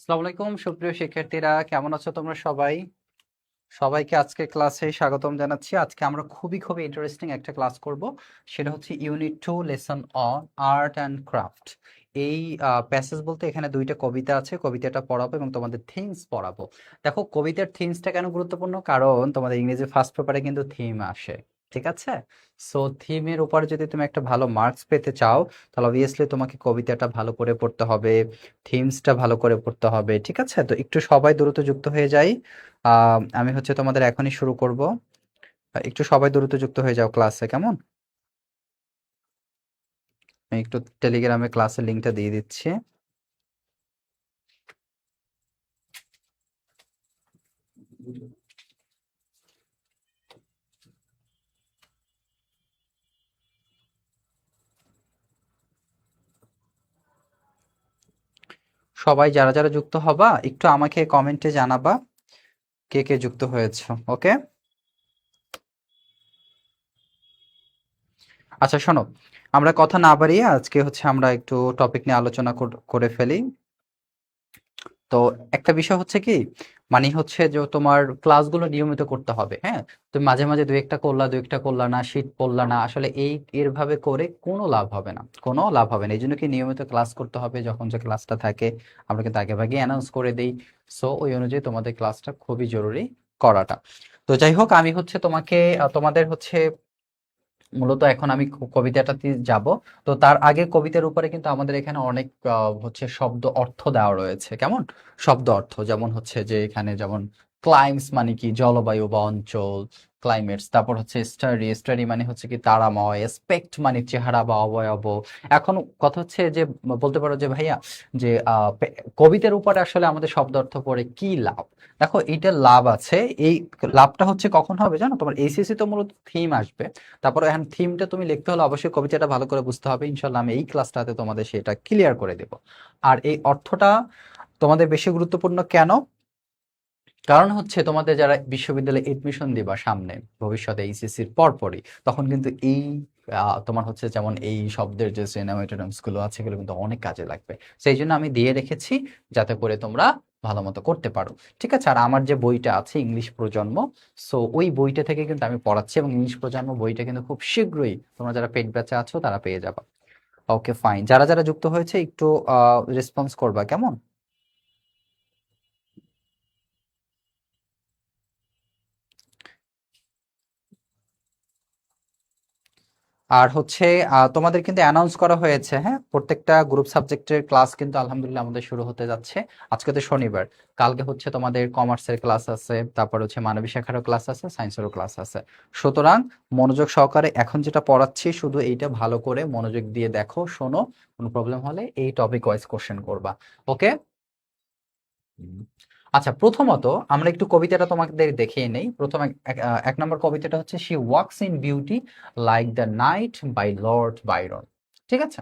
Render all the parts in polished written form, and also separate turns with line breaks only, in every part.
আসসালামু আলাইকুম সুপ্রিয় শিক্ষার্থীরা, কেমন আছো তোমরা সবাই? সবাইকে আজকে ক্লাসে স্বাগতম জানাচ্ছি। আজকে আমরা খুবই খুবই ইন্টারেস্টিং একটা ক্লাস করব। সেটা হচ্ছে unit 2 lesson on art and craft. এই প্যাসেজ বলতে এখানে দুইটা কবিতা আছে, কবিতাটা পড়াবো এবং তোমাদের থিমস পড়াবো। দেখো, কবিতার থিমসটা কেন গুরুত্বপূর্ণ, কারণ তোমাদের ইংরেজি ফার্স্ট পেপারে কিন্তু থিম আসে, ঠিক আছে? সো থিমের উপরে যদি তুমি একটা ভালো মার্কস পেতে চাও, তাহলে অবভিয়াসলি তোমাকে কবিতাটা ভালো করে পড়তে হবে, থিমসটা ভালো করে পড়তে হবে, ঠিক আছে? তো একটু সবাই দ্রুত যুক্ত হয়ে যাই। আমি হচ্ছে তোমাদের এখনই শুরু করব। একটু সবাই দ্রুত যুক্ত হয়ে যাও ক্লাসে, কেমন? আমি একটু টেলিগ্রামে ক্লাসের লিঙ্কটা দিয়ে দিচ্ছি। সবাই যারা যারা যুক্ত হবা একটু আমাকে কমেন্টে জানাবা কে কে যুক্ত হয়েছো। ওকে, আচ্ছা শোনো, আমরা কথা না বাড়িয়ে আজকে হচ্ছে আমরা একটু টপিক নিয়ে আলোচনা করে ফেলি। তো একটা বিষয় হচ্ছে কি, মানে হচ্ছে যে তোমার ক্লাসগুলো নিয়মিত করতে হবে, হ্যাঁ? তুমি মাঝে মাঝে দু একটা করলা না, শীট পড়লা না, আসলে এর ভাবে করে কোনো লাভ হবে না, কোনো লাভ হবে না। এই জন্য কি নিয়মিত ক্লাস করতে হবে। যখন যে ক্লাসটা থাকে আমরা কিন্তু আগে ভাগে অ্যানাউন্স করে দিই। সো ওই অনুযায়ী তোমাদের ক্লাসটা খুবই জরুরি করাটা। তো যাই হোক, আমি হচ্ছে তোমাকে তোমাদের হচ্ছে মূলত এখন আমি কবিতাটাতে যাব। তো তার আগে কবিতার উপরে কিন্তু আমাদের এখানে অনেক হচ্ছে শব্দ অর্থ দেওয়া রয়েছে, কেমন? শব্দ অর্থ যেমন হচ্ছে যে এখানে যেমন ক্লাইমস মানে কি, জলবায়ু বা অঞ্চল, ক্লাইমেটস। তারপর হচ্ছে স্টাডি, স্টাডি মানে হচ্ছে কি তারাময়, স্পেক্ট মানে চেহারা বা অবয়ব। এখন কথা হচ্ছে যে বলতে পারো যে ভাইয়া, যে কবিতার উপরে আসলে আমাদের শব্দ অর্থ পড়ে কি লাভ। দেখো, এইটা লাভ আছে। এই লাভটা হচ্ছে কখন হবে জানো? তোমার এইচএসসি তো মূলত থিম আসবে। তারপরে এখন থিমটা তুমি লিখতে হলে অবশ্যই কবিতাটা ভালো করে বুঝতে হবে। ইনশাল্লাহ আমি এই ক্লাসটাতে তোমাদের সেটা ক্লিয়ার করে দেব। আর এই অর্থটা তোমাদের বেশি গুরুত্বপূর্ণ কেন? কারণ হচ্ছে তোমাদের যারা বিশ্ববিদ্যালয়ে এডমিশন দিবা সামনে ভবিষ্যতে এইচএসসির পরপরই, তখন কিন্তু এই তোমার হচ্ছে যেমন এই শব্দের যে সিনোনিমস গুলো আছে এগুলো কিন্তু অনেক কাজে লাগবে। সেই জন্য আমি দিয়ে রেখেছি যাতে করে তোমরা ভালো মতো করতে পারো, ঠিক আছে? আর আমার যে বইটা আছে ইংলিশ প্রজন্ম, সো ওই বইটা থেকে কিন্তু আমি পড়াচ্ছি এবং ইংলিশ প্রজন্ম বইটা কিন্তু খুব শীঘ্রই তোমরা যারা পেড ব্যাচে আছো তারা পেয়ে যাবা। ওকে ফাইন, যারা যারা যুক্ত হয়েছে একটু রেসপন্স করবা, কেমন? আর হচ্ছে তোমাদের কিন্তু অ্যানাউন্স করা হয়েছে, হ্যাঁ, প্রত্যেকটা গ্রুপ সাবজেক্টের ক্লাস কিন্তু আলহামদুলিল্লাহ আমাদের শুরু হতে যাচ্ছে। আজকে তো শনিবার, কালকে হচ্ছে তোমাদের কমার্সের ক্লাস আছে, তারপর হচ্ছে মানবিক শাখারও ক্লাস আছে, সায়েন্সেরও ক্লাস আছে। সুতরাং মনোযোগ সহকারে এখন যেটা পড়াচ্ছি শুধু এইটা ভালো করে মনোযোগ দিয়ে দেখো, শোনো। কোনো প্রবলেম হলে এই টপিক ওয়াইজ কোশ্চেন করবা। ওকে। আচ্ছা, প্রথমত আমরা একটু কবিতাটা তোমাদের দেখিয়ে নেই। প্রথম এক নম্বর কবিতাটা হচ্ছে she walks in beauty like the night bye Lord Byron, ঠিক আছে?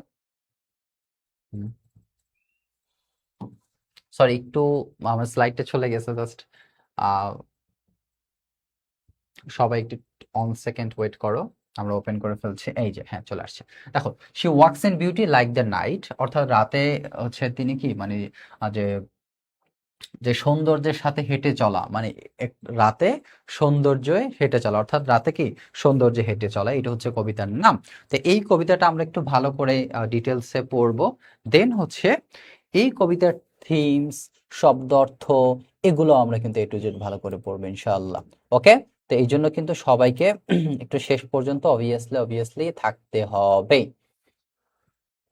সরি, একটু আমার স্লাইডটা চলে গেছে জাস্ট। সবাই একটু অন সেকেন্ড ওয়েট করো, আমরা ওপেন করে ফেলছি। এই যে হ্যাঁ, চলে আসছে। দেখো, she walks in beauty like the night, অর্থাৎ রাতে হচ্ছে তিনি কি মানে যে যে সৌন্দর্যের সাথে হেঁটে চলা, মানে রাতে সৌন্দর্যে হেঁটে চলা, অর্থাৎ রাতে কি সৌন্দর্যে হেঁটে চলা, এটা হচ্ছে কবিতার নাম। তো এই কবিতাটা আমরা একটু ভালো করে ডিটেলসে পড়বো। দেন হচ্ছে এই কবিতার থিমস, শব্দ অর্থ, এগুলো আমরা কিন্তু এ টু জেড ভালো করে পড়বো ইনশাআল্লাহ। ওকে। তো এই জন্য কিন্তু সবাইকে একটু শেষ পর্যন্ত অবভিয়াসলি অবভিয়াসলি থাকতে হবে।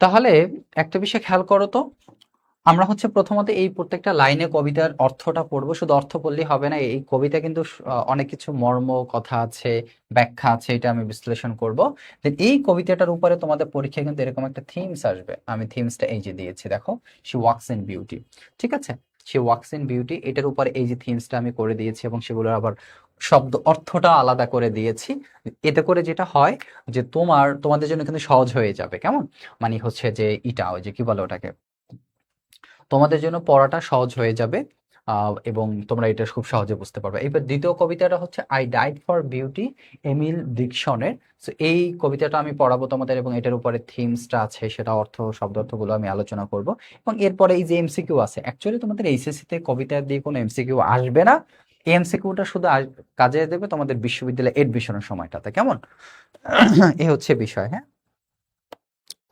তাহলে একটা বিষয় খেয়াল করো তো, আমরা হচ্ছে প্রথমত এই প্রত্যেকটা লাইনে কবিতার অর্থটা পড়বো। শুধু অর্থ পড়লেই হবে না, এই কবিতা কিন্তু অনেক কিছু মর্ম কথা আছে, ব্যাখ্যা আছে, এটা আমি বিশ্লেষণ করব। দেন এই কবিতাটার উপরে তোমাদের পরীক্ষায় কিন্তু এরকম একটা থিমস আসবে। আমি থিমসটা এই যে দিয়েছি, দেখো, শি ওয়াকস ইন বিউটি, ঠিক আছে? শি ওয়াকস ইন বিউটি, এটার উপরে এই যে থিমসটা আমি করে দিয়েছি এবং সেগুলোর আবার শব্দ অর্থটা আলাদা করে দিয়েছি। এতে করে যেটা হয় যে তোমাদের জন্য কিন্তু সহজ হয়ে যাবে, কেমন? মানে হচ্ছে যে ওই যে কি বলে ওটাকে, তোমাদের জন্য পড়াটা সহজ হয়ে যাবে। এবং তোমরা এটা খুব সহজে বুঝতে পারবে। এবার দ্বিতীয় কবিতাটা হচ্ছে I died for beauty, Emily ডিকসনের। সো এই কবিতাটা আমি পড়াবো তোমাদের, এবং এটার উপরে থিমসটা আছে, সেটা অর্থ শব্দ অর্থগুলো আমি আলোচনা করব। এবং এরপরে এই যে এমসিকিউ আছে, অ্যাকচুয়ালি তোমাদের এইচএসসি তে কবিতা দিয়ে কোনো এমসিকিউ আসবে না। এমসিকিউটা শুধু কাজে দেবে তোমাদের বিশ্ববিদ্যালয়ে এডমিশনের সময়টাতে, কেমন? এ হচ্ছে বিষয়, হ্যাঁ।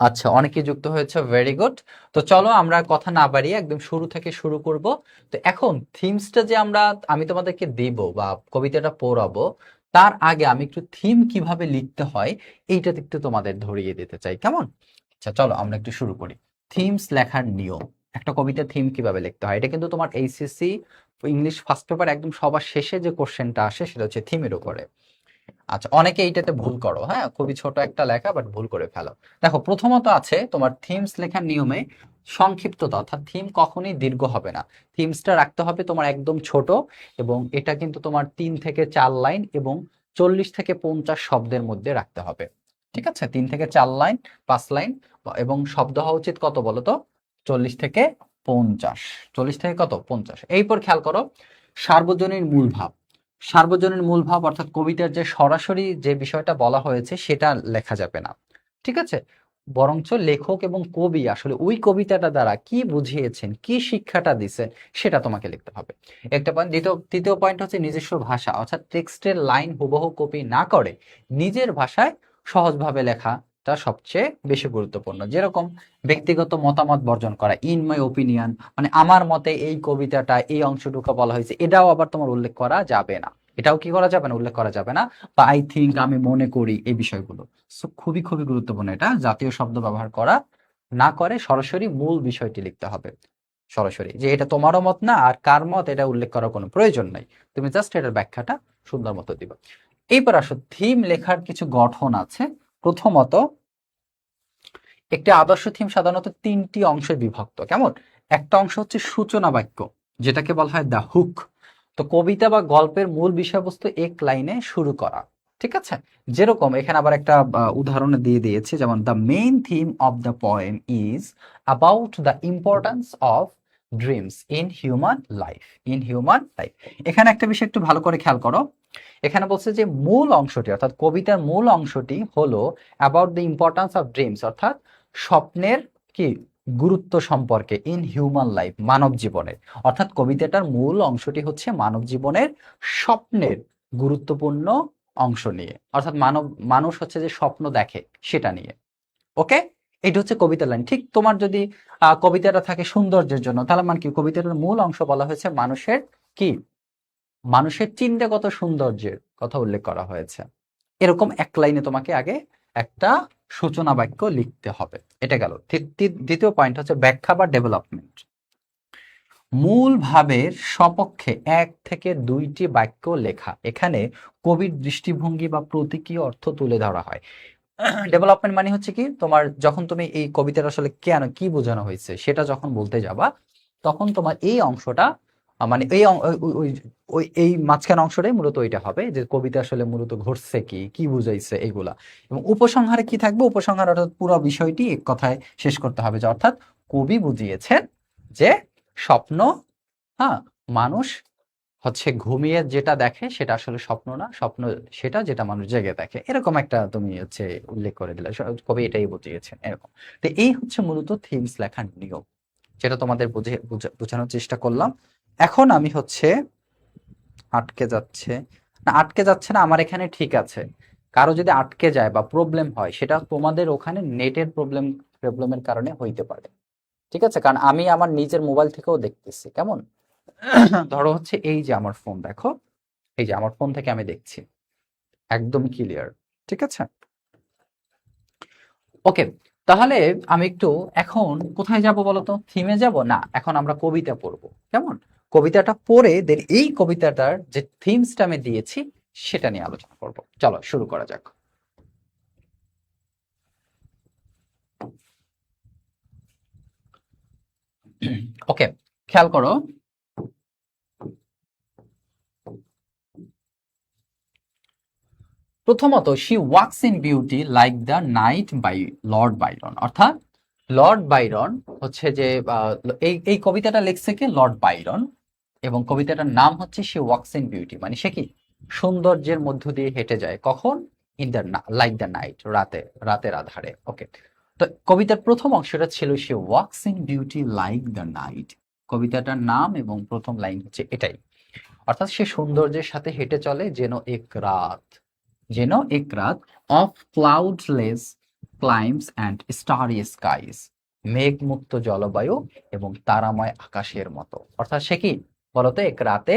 আচ্ছা, অনেকে যুক্ত হয়েছে, ভেরি গুড। তো চলো আমরা কথা না বাড়িয়ে একদম শুরু থেকে শুরু করব। তো এখন থিমসটা যে আমি তোমাদেরকে দিব বা কবিতাটা পড়াবো, তার আগে আমি একটু থিম কিভাবে লিখতে হয় এইটা একটু তোমাদের ধরিয়ে দিতে চাই, কেমন? আচ্ছা চলো আমরা একটু শুরু করি। থিমস লেখার নিয়ম, একটা কবিতার থিম কিভাবে লিখতে হয়, এটা কিন্তু তোমার এইচএসসি ইংলিশ ফার্স্ট পেপার একদম সবার শেষে যে কোশ্চেনটা আসে সেটা হচ্ছে থিমের উপরে। আচ্ছা, অনেকে এইটাতে ভুল করো, হ্যাঁ, খুবই ছোট একটা লেখা বাট ভুল করে ফেলো। দেখো, প্রথমত আছে তোমার থিমস লেখার নিয়মে সংক্ষিপ্ততা, অর্থাৎ থিম কখনোই দীর্ঘ হবে না। থিমসটা রাখতে হবে তোমার একদম ছোট, এবং এটা কিন্তু তোমার 3 থেকে 4 লাইন এবং 40 থেকে 50 শব্দের মধ্যে রাখতে হবে। ঠিক আছে, 3 থেকে 4 লাইন, 5 লাইন, এবং শব্দ হওয়া উচিত কত বলো তো? 40 থেকে 50। 40 থেকে কত? 50। এইপর খেয়াল করো, সার্বজনীন মূল ভাব। সার্বজনীন মূল ভাব অর্থাৎ কবিতার যে সরাসরি যে বিষয়টা বলা হয়েছে সেটা লেখা যাবে না, ঠিক আছে? বরঞ্চ লেখক এবং কবি আসলে ওই কবিতাটা দ্বারা কি বুঝিয়েছেন, কি শিক্ষাটা দিচ্ছেন, সেটা তোমাকে লিখতে হবে। একটা পয়েন্ট। তৃতীয় পয়েন্ট হচ্ছে নিজস্ব ভাষা, অর্থাৎ টেক্সটের লাইন হুবহু কপি না করে নিজের ভাষায় সহজভাবে লেখাটা সবচেয়ে বেশি গুরুত্বপূর্ণ। যেরকম ব্যক্তিগত মতামত বর্জন করা, ইন মাই ওপিনিয়ন, মানে আমার মতে এই কবিতাটা এই অংশটুকু বলা হয়েছে, এটাও আবার তোমার উল্লেখ করা যাবে না। এটাও কি করা যাবে না? উল্লেখ করা যাবে না। বা আই থিঙ্ক, আমি মনে করি, এই বিষয়গুলো। সো খুবই খুবই গুরুত্বপূর্ণ এটা, জাতীয় শব্দ ব্যবহার করা না করে সরাসরি মূল বিষয়টি লিখতে হবে। সরাসরি যে এটা তোমারও মত না আর কার মত, এটা উল্লেখ করার কোনো প্রয়োজন নাই। তুমি জাস্ট এটার ব্যাখ্যাটা সুন্দর মতো দিবা। এইবার আসো, থিম লেখার কিছু গঠন আছে। প্রথমত, একটি আদর্শ থিম সাধারণত 3টি অংশে বিভক্ত, কেমন? একটা অংশ হচ্ছে সূচনা বাক্য, যেটাকে বলা হয় দ্য হুক। তো কবিতা বা গল্পের মূল বিষয়বস্তু এক লাইনে শুরু করা, ঠিক আছে? যেরকম এখানে আবার একটা উদাহরণ দিয়ে দিয়েছে, যেমন the main theme of the poem is about the importance of dreams in human life. In human life, এখানে একটা বিষয় একটু ভালো করে খেয়াল করো। এখানে বলছে যে মূল অংশটি, অর্থাৎ কবিতার মূল অংশটি হলো about the importance of dreams, অর্থাৎ স্বপ্নের কি গুরুত্ব সম্পর্কে, ইন হিউম্যান লাইফ, মানব জীবনের। অর্থাৎ কবিতাটার মূল অংশটি হচ্ছে মানব জীবনের স্বপ্নের গুরুত্বপূর্ণ অংশ নিয়ে, অর্থাৎ মানুষ হচ্ছে যে স্বপ্ন দেখে সেটা নিয়ে। ওকে, এটা হচ্ছে কবিতার লাইন। ঠিক তোমার যদি কবিতাটা থাকে সৌন্দর্যের জন্য, তাহলে মানে কি, কবিতাটার মূল অংশ বলা হয়েছে মানুষের কি, মানুষের চিন্তাগত সৌন্দর্যের কথা উল্লেখ করা হয়েছে। এরকম এক লাইনে তোমাকে আগে একটা সূচনা বাক্য লিখতে হবে। এটা গেল। দ্বিতীয় পয়েন্ট হচ্ছে ব্যাখ্যা বা ডেভেলপমেন্ট। মূল ভাবের সপক্ষে 1 থেকে 2টি বাক্য লেখা। এখানে কবির দৃষ্টিভঙ্গি বা প্রতীকী অর্থ তুলে ধরা হয়। ডেভেলপমেন্ট মানে হচ্ছে কি, তোমার যখন তুমি এই কবিতার আসলে কেন কি বোঝানো হয়েছে সেটা যখন বলতে যাবা, তখন তোমার এই অংশটা মানে এই এই মাঝখান অংশটাই মূলত ওইটা হবে যে কবিতা আসলে মূলত ঘটছে কি, কি বুঝাইছে এগুলা। এবং উপসংহারে কি থাকবে? উপসংহার অর্থাৎ পুরো বিষয়টি এক কথায় শেষ করতে হবে, যে অর্থাৎ কবি বুঝিয়েছেন যে স্বপ্ন, হ্যাঁ, মানুষ হচ্ছে ঘুমিয়ে যেটা দেখে সেটা আসলে স্বপ্ন না, স্বপ্ন সেটা যেটা মানুষ জেগে দেখে। এরকম একটা তুমি হচ্ছে উল্লেখ করে দিলে, কবি এটাই বুঝিয়েছেন এরকম। তো এই হচ্ছে মূলত থিমস লেখার নিয়ম, যেটা তোমাদের বোঝানোর চেষ্টা করলাম। এখন আমি হচ্ছে আটকে যাচ্ছে না, আটকে যাচ্ছে না আমার এখানে, ঠিক আছে। কারো যদি আটকে যায় বা প্রবলেম হয়, সেটা তোমাদের ওখানে নেটের প্রবলেমের কারণে হইতে পারে, ঠিক আছে? কারণ আমি আমার নিজের মোবাইল থেকেও দেখতেছি, কেমন? ধরো হচ্ছে এই যে আমার ফোন দেখো, এই যে আমার ফোন থেকে আমি দেখছি একদম ক্লিয়ার, ঠিক আছে? ওকে, তাহলে আমি একটু এখন কোথায় যাব বলতো? থিমে যাব না, এখন আমরা কবিতা পড়বো, কেমন? কবিতাটা পড়ে দেন এই কবিতাটার যে থিমসটা আমি দিয়েছি সেটা নিয়ে আলোচনা করব। চলো শুরু করা যাক। ওকে, খেয়াল করো, প্রথমত she walks in beauty like the night bye Lord Byron. অর্থাৎ লর্ড বাইরন হচ্ছে যে এই এই কবিতাটা লিখছে কে? Lord Byron. এবং কবিতাটার নাম হচ্ছে শি ওয়াকস ইন বিউটি, মানে সে কি সৌন্দর্যের মধ্য দিয়ে হেঁটে যায়, কখন? In the like the night, রাতের আধারে। ওকে, তো কবিতার প্রথম অংশটা ছিল she walks in beauty like the night, কবিতাটার নাম এবং প্রথম লাইন হচ্ছে এটাই, অর্থাৎ সে সৌন্দর্যের সাথে হেঁটে চলে যেন এক রাত of cloudless climes and starry skies, মেঘমুক্ত জলবায়ু এবং তারাময় আকাশের মতো। অর্থাৎ সে কি বলতো এক রাতে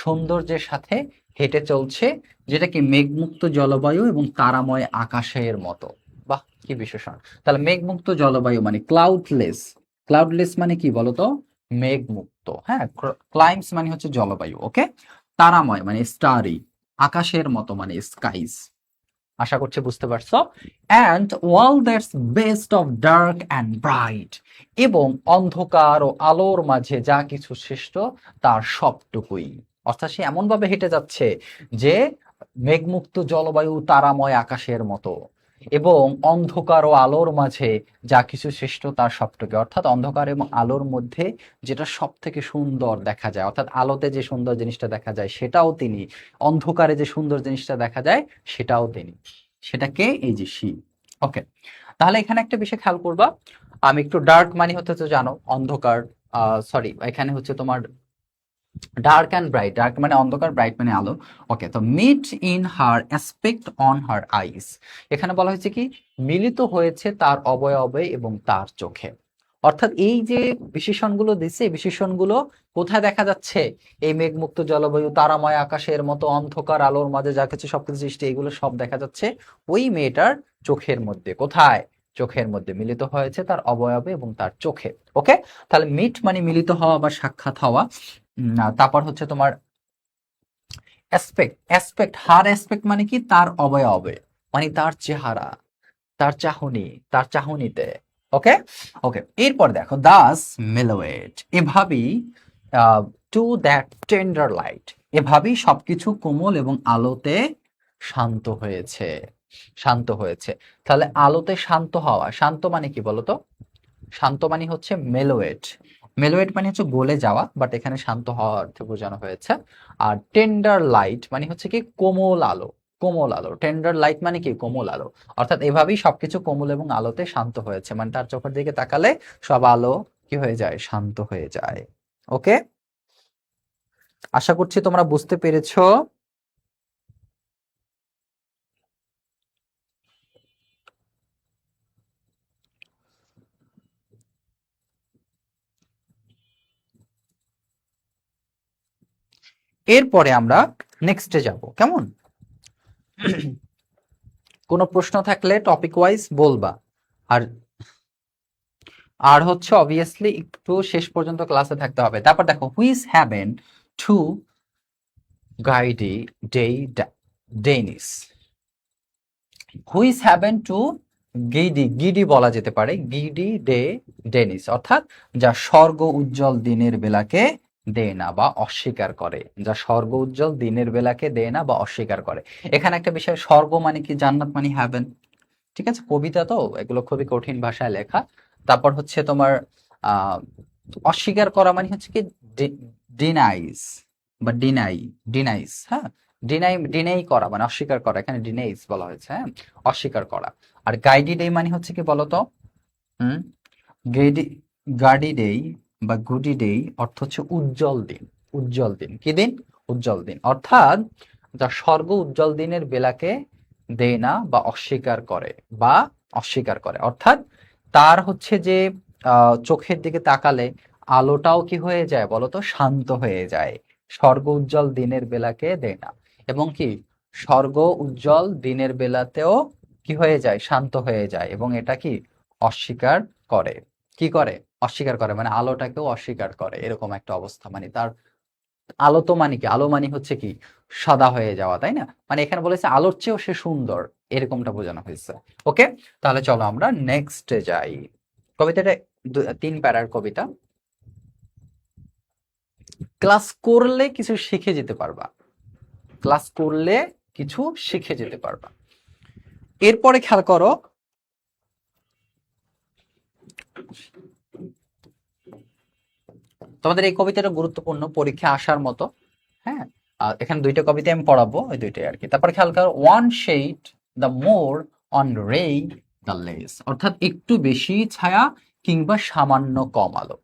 সৌন্দর্যের সাথে হেঁটে চলছে, যেটা কি মেঘমুক্ত জলবায়ু এবং তারাময় আকাশের মতো। বাহ, কি বিশেষণ! তাহলে মেঘমুক্ত জলবায়ু মানে ক্লাউডলেস মানে কি বলতো? মেঘমুক্ত। হ্যাঁ, ক্লাইমস মানে হচ্ছে জলবায়ু। ওকে, তারাময় মানে স্টারি, আকাশের মতো মানে স্কাইস। আশা করছি বুঝতে পারছো। And wall that's best of dark and bright, এবং অন্ধকার ও আলোর মাঝে যা কিছু শ্রেষ্ঠ তার সবটুকুই। অর্থাৎ সে এমন ভাবে হেঁটে যাচ্ছে যে মেঘমুক্ত জলবায়ু তারাময় আকাশের মতো, এবং অন্ধকার ও আলোর মাঝে যা কিছু শ্রেষ্ঠ তার সবটুকু, অর্থাৎ অন্ধকার এবং আলোর মধ্যে যেটা সব থেকে সুন্দর দেখা যায়, অর্থাৎ আলোতে যে সুন্দর জিনিসটা দেখা যায় সেটাও তিনি, অন্ধকারে যে সুন্দর জিনিসটা দেখা যায় সেটাও তিনি। সেটাকে এই যে শি। ওকে, তাহলে এখানে একটা বিষয় খেয়াল করবা, আমি একটু ডার্ক মানে হতে তো জানো অন্ধকার, সরি এখানে হচ্ছে তোমার ডার্ক অ্যান্ড ব্রাইট, ডার্ক মানে অন্ধকার, ব্রাইট মানে আলো। ওকে, তো meet in her aspect on her eyes, এখানে বলা হয়েছে কি মিলিত হয়েছে তার অবয়বে এবং তার চোখে। অর্থাৎ এই যে বিশেষণগুলো দিচ্ছে, এই বিশেষণগুলো কোথায় দেখা যাচ্ছে? এই মেঘমুক্ত জলবায়ু, তারাময় আকাশের মতো, অন্ধকার আলোর মাঝে যা কিছু সবকিছু সৃষ্টি, এগুলো সব দেখা যাচ্ছে ওই মেয়েটার চোখের মধ্যে। কোথায়? চোখের মধ্যে মিলিত হয়েছে তার অবয়বে এবং তার চোখে। ওকে, তাহলে মিট মানে মিলিত হওয়া বা সাক্ষাৎ হওয়া। তারপর হচ্ছে তোমার হার অ্যাসপেক্ট মানে কি তার অবয়বে, মানে তার চেহারা, তার চাহনি, তার চাহনিতে। ওকে, ওকে, এরপর দেখো দাস মেলোয়েট, এভাবেই টু দ্যাট টেন্ডার লাইট, এভাবেই সবকিছু কোমল এবং আলোতে শান্ত হয়েছে, শান্ত হয়েছে। তাহলে আলোতে শান্ত হওয়া, শান্ত মানে কি বলতো? শান্ত মানে হচ্ছে মেলোয়েট, মেলোয়েট মানে হচ্ছে গলে যাওয়া, বাট এখানে শান্ত হওয়া অর্থে বোঝানো হয়েছে। আর টেন্ডার লাইট মানে হচ্ছে কি কোমল আলো, কোমল আলো। টেন্ডার লাইট মানে কি কোমল আলো, অর্থাৎ এভাবেই সবকিছু কোমল এবং আলোতে শান্ত হয়েছে, মানে তার চোখের দিকে তাকালে সব আলো কি হয়ে যায়? শান্ত হয়ে যায়। ওকে, আশা করছি তোমরা বুঝতে পেরেছো। এরপরে আমরা নেক্সটে যাব, কেমন? কোনো প্রশ্ন থাকলে টপিক ওয়াইজ বলবা। আর আর হচ্ছে অবভিয়াসলি একটু শেষ পর্যন্ত ক্লাসে থাকতে হবে। তারপর দেখো which heaven to gaudy day denies, which heaven to gaudy বলা যেতে পারে, গিডি ডে ডেনিস, অর্থাৎ যা স্বর্গ উজ্জ্বল দিনের বেলাকে দেয় না বা অস্বীকার করে, যা স্বর্গ উজ্জ্বল দিনের বেলাকে দেয় না বা অস্বীকার করে। এখানে একটা বিষয়, স্বর্গ মানে কি জান্নাত মানে হ্যাভেন, ঠিক আছে, কবিতা তো এগুলো খুবই কঠিন ভাষায় লেখা। তারপর হচ্ছে তোমার আহ অস্বীকার করা মানে হচ্ছে কি ডিনাইস বা ডিনাইস, হ্যাঁ, ডিনাই করা মানে অস্বীকার করা, এখানে ডিনাইস বলা হয়েছে, হ্যাঁ, অস্বীকার করা। আর গাইডি ডে মানে হচ্ছে কি বলতো? হুম, গেডি গার্ডি ডে বা গুডি ডে অর্থ হচ্ছে উজ্জ্বল দিন, উজ্জ্বল দিন, কি দিন? উজ্জ্বল দিন, অর্থাৎ যা স্বর্গ উজ্জ্বল দিনের বেলাকে দেয় না বা অস্বীকার করে, বা অস্বীকার করে, অর্থাৎ তার হচ্ছে যে চোখের দিকে তাকালে আলোটাও কি হয়ে যায় বলতো? শান্ত হয়ে যায়। স্বর্গ উজ্জ্বল দিনের বেলাকে দেয় না, এবং কি স্বর্গ উজ্জ্বল দিনের বেলাতেও কি হয়ে যায়? শান্ত হয়ে যায়, এবং এটা কি অস্বীকার করে। কি করে? অস্বীকার করে, মানে আলোটাকেও অস্বীকার করে, এরকম একটা অবস্থা। মানে তার আলো তো মানে কি, আলো মানে হচ্ছে কি সাদা হয়ে যাওয়া, তাই না? মানে এখানে বলেছে আলোর চেয়েও সে সুন্দর, এরকমটা বোঝানো হয়েছে। ওকে, তাহলে চলো আমরা নেক্সটে যাই। কবিতাটা 3 প্যারার কবিতা। ক্লাস করলে কিছু শিখে যেতে পারবা, ক্লাস করলে কিছু শিখে যেতে পারবা। এরপরে খেয়াল করো, তোমাদের এই কবিতাটা গুরুত্বপূর্ণ, পরীক্ষা আসার মতো। হ্যাঁ, এখানে দুইটা কবিতা আমি পড়াবো, ওই দুইটাই আর কি। তারপর খেয়াল করো, one shade the more one ray the less, অর্থাৎ একটু বেশি ছায়া কিংবা সামান্য কম আলো।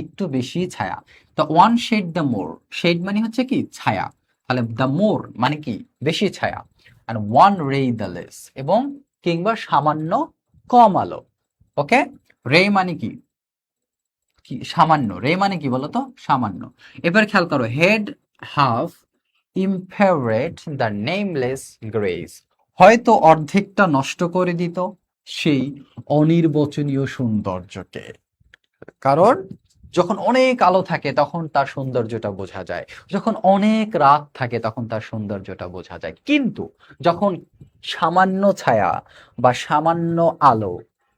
একটু বেশি ছায়া, তো one shade the more, shade মানে হচ্ছে কি ছায়া, তাহলে দ্য মোর মানে কি বেশি ছায়া, আর ওয়ান রে দ্য লেস এবং কিংবা সামান্য কম আলো। ওকে, রে মানে কি কি সামান্য, রে মানে কি বলতো সামান্য। এবার খেয়াল করো, had half impaired the nameless grace, হয়তো অর্ধেকটা নষ্ট করে দিত সেই অনির্বচনীয় সৌন্দর্যকে। কারণ যখন অনেক আলো থাকে তখন তার সৌন্দর্যটা বোঝা যায়, যখন অনেক রাত থাকে তখন তার সৌন্দর্যটা বোঝা যায়, কিন্তু যখন সামান্য ছায়া বা সামান্য আলো,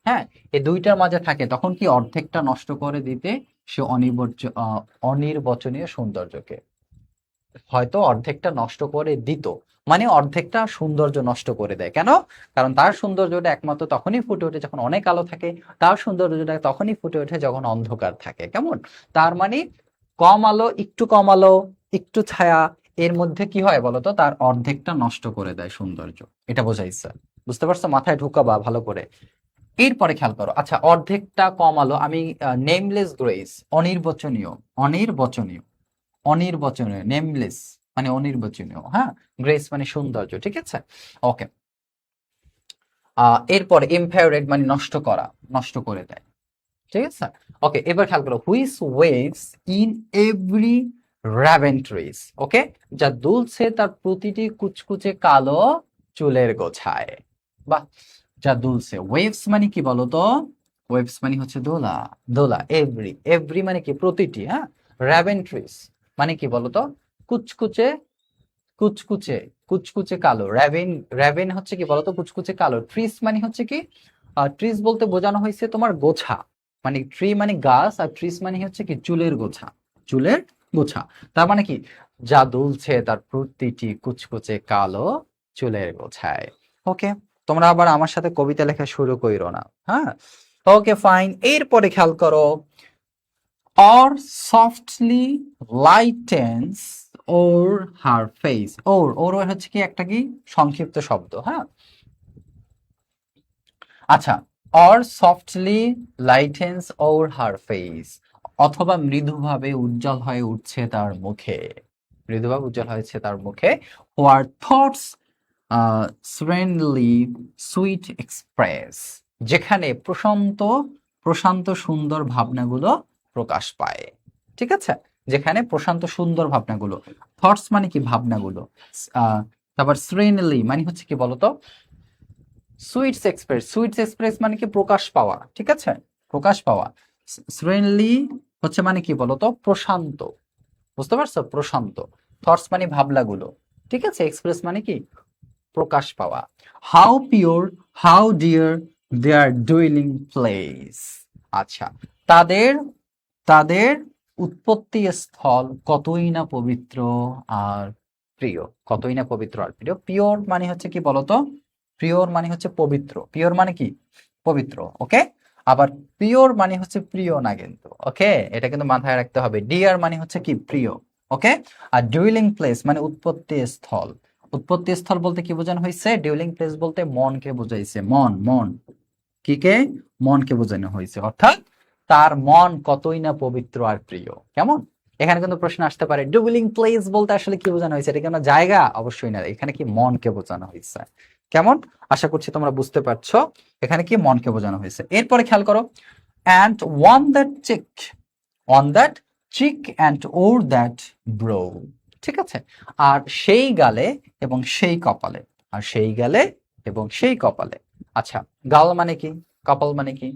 হ্যাঁ, এই দুইটার মাঝে থাকে তখন কি অর্ধেকটা নষ্ট করে দিতে সে অনির্বচনীয় সৌন্দর্যকে। হয়তো অর্ধেকটা নষ্ট করে দিত মানে অর্ধেকটা সৌন্দর্য নষ্ট করে দেয়। কেন? কারণ তার সৌন্দর্যটা একমাত্র তখনই ফুটে ওঠে যখন অনেক আলো থাকে, তার সৌন্দর্যটা তখনই ফুটে ওঠে যখন অন্ধকার থাকে। কেমন? তার মানে কম আলো, একটু কম আলো, একটু ছায়া, এর মধ্যে কি হয় বলতো, তার অর্ধেকটা নষ্ট করে দেয় সৌন্দর্য। এটা বোঝাইছে? বুঝতে পারছো? মাথায় ঢুকাবা ভালো করে। এরপরে খেয়াল করো, আচ্ছা অর্ধেকটা কম আলো, আমি নেমলেস গ্রেস, অনির্বচনীয়, অনির্বচনীয়, অনির্বচনীয়, নেমলেস মানে অনির্বচনীয়, হ্যাঁ, গ্রেস মানে সৌন্দর্য, ঠিক আছে? ওকে, এরপরে ইমফেয়ারেট মানে নষ্ট করা, নষ্ট করে দেয়, ঠিক আছে? ওকে, এবার খেয়াল করো, which waves in every raven tress, okay, যা দুলছে তার প্রতিটি কুচকুচে কালো চুলের গোছায়। বাহ, যা দুলছে, ওয়েভস মানে কি বলতো, ওয়েভস মানে হচ্ছে দোলা, দোলা, এভরি, এভরি মানে কি প্রতিটি, হ্যাঁ, র্যাভেন ট্রিজ মানে কি বলতো, কুচকুচে, কুচকুচে, কুচকুচে কালো, র্যাভেন, র্যাভেন হচ্ছে কি বলতো কুচকুচে কালো, ট্রিস মানে হচ্ছে কি, ট্রিস বলতে বোঝানো হয়েছে তোমার গোছা, মানে ট্রি মানে গাছ, আর ট্রিস মানে হচ্ছে কি চুলের গোছা, চুলের গোছা। তার মানে কি, যা দুলছে তার প্রতিটি কুচকুচে কালো চুলের গোছায়। ওকে, তোমরা আবার আমার সাথে কবিতা লেখা শুরু কইরো না, হ্যাঁ? ওকে ফাইন, এরপরে খেয়াল করো, or softly lightens o'er her face, o'er হচ্ছে কি একটা কি সংক্ষিপ্ত শব্দ, হ্যাঁ। আচ্ছা, or softly lightens o'er her face, অথবা মৃদুভাবে উজ্জ্বল হয়ে উঠছে তার মুখে, মৃদুভাবে উজ্জ্বল হয়েছে তার মুখে, হোয়ার থটস serenely sweet express, যেখানে প্রশান্ত, প্রশান্ত সুন্দর ভাবনাগুলো প্রকাশ পায়, ঠিক আছে? যেখানে প্রশান্ত সুন্দর ভাবনাগুলো, থটস মানে কি ভাবনাগুলো, তারপর serenely মানে হচ্ছে কি বলতো সুইটস এক্সপ্রেস, সুইটস এক্সপ্রেস মানে কি প্রকাশ পাওয়া, ঠিক আছে? প্রকাশ পাওয়া। serenely হচ্ছে মানে কি বলতো প্রশান্ত, বুঝতে পারছো? প্রশান্ত। থটস মানে ভাবনাগুলো, ঠিক আছে? এক্সপ্রেস মানে কি প্রকাশ পাওয়া। How pure, how dear their dwelling place, আচ্ছা, তাদের, তাদের উৎপত্তি স্থল কতই না পবিত্র আর প্রিয়, কতই না পবিত্র আর প্রিয়। পিওর মানে হচ্ছে কি বলতো, পিওর মানে হচ্ছে পবিত্র, পিওর মানে কি পবিত্র, ওকে। আবার পিওর মানে হচ্ছে প্রিয় না কিন্তু, ওকে, এটা কিন্তু মাথায় রাখতে হবে। ডিয়ার মানে হচ্ছে কি প্রিয়, ওকে। আর ডুইলিং প্লেস মানে উৎপত্তি স্থল, উৎপত্তি স্থল বলতে কি বোঝানো হয়েছে, ডিউলিং প্লেস বলতে মনকে বোঝাইছে, মন, মন কি কে, মনকে বোঝানো হয়েছে, অর্থাৎ তার মন কতই না পবিত্র আর প্রিয়। কেমন? এখানে কিন্তু প্রশ্ন আসতে পারে, ডুইলিং প্লেস বলতে আসলে কি বোঝানো হয়েছে, এটা কি কোনো জায়গা? অবশ্যই না, এখানে কি মনকে বোঝানো হয়েছে। কেমন? আশা করছি তোমরা বুঝতে পারছো এখানে কি মনকে বোঝানো হয়েছে। এরপরে খেয়াল করো, and on that cheek, on that cheek and o'er that brow, ঠিক আছে? আর সেই গালে এবং সেই কপালে, আর সেই গালে এবং সেই কপালে। আচ্ছা, গাল মানে কি, কপাল মানে কি?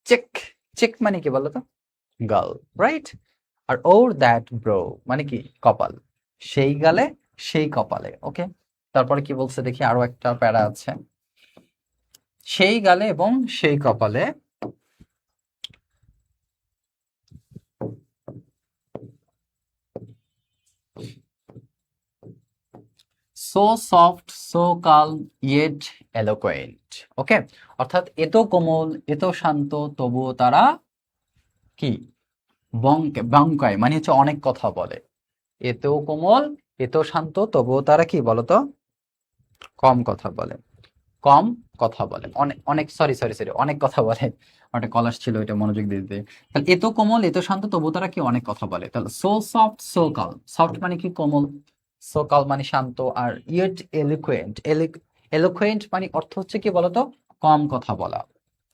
চেক, চেক মানে কি বলতো, গাল, রাইট? আর ওর দ্যাট ব্রো মানে কি কপাল, সেই গালে সেই কপালে, ওকে। তারপরে কি বলছে দেখি, আরো একটা প্যারা আছে, সেই গালে এবং সেই কপালে, সো সফট সো কাল ইয়েট এলোকোয়েন্ট, ওকে। অর্থাৎ এত কোমল এত শান্ত তবুও তারা কি বঙ্কায় মানে হচ্ছে অনেক কথা বলে। এতেও কোমল, এতেও শান্ত, তবুও তারা কি বলতো, কম কথা বলে। কম কথা বলে, অনেক অনেক সরি অনেক কথা বলে। একটা কলার ছিল, এটা মনোযোগ দিয়ে দিতে। তাহলে এত কোমল এত শান্ত, তবু তারা কি অনেক কথা বলে। তাহলে সো সফট সো কাল, সফট মানে কি কোমল, সো কাল মানে শান্ত, আর ইয়েট এলিকুয়েন্ট, এলিকুয়েন্ট মানে অর্থ হচ্ছে কি বলতো, কম কথা বলা,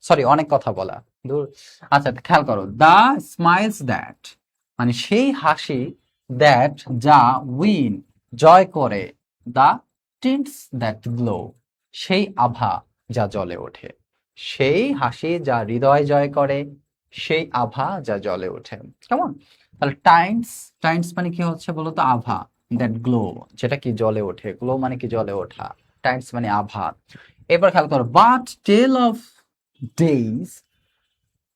সরি অনেক কথা বলা। দূর। আচ্ছা খেয়াল করো, দা স্মাইলস দ্যাট মানে সেই হাসি, দ্যাট যা, উইন জয় করে, দা টিন্টস দ্যাট গ্লো সেই আভা যা জ্বলে ওঠে, সেই হাসি যা হৃদয় জয় করে, সেই আভা যা জ্বলে ওঠে। কেমন? তাহলে টাইমস, টাইমস মানে কি হচ্ছে বলতো, আভা, দ্যাট গ্লো যেটা কি জ্বলে ওঠে, গ্লো মানে কি জ্বলে ওঠা, টাইমস মানে আভা। এবার খেয়াল করো, বাট টেল অফ ডেইজ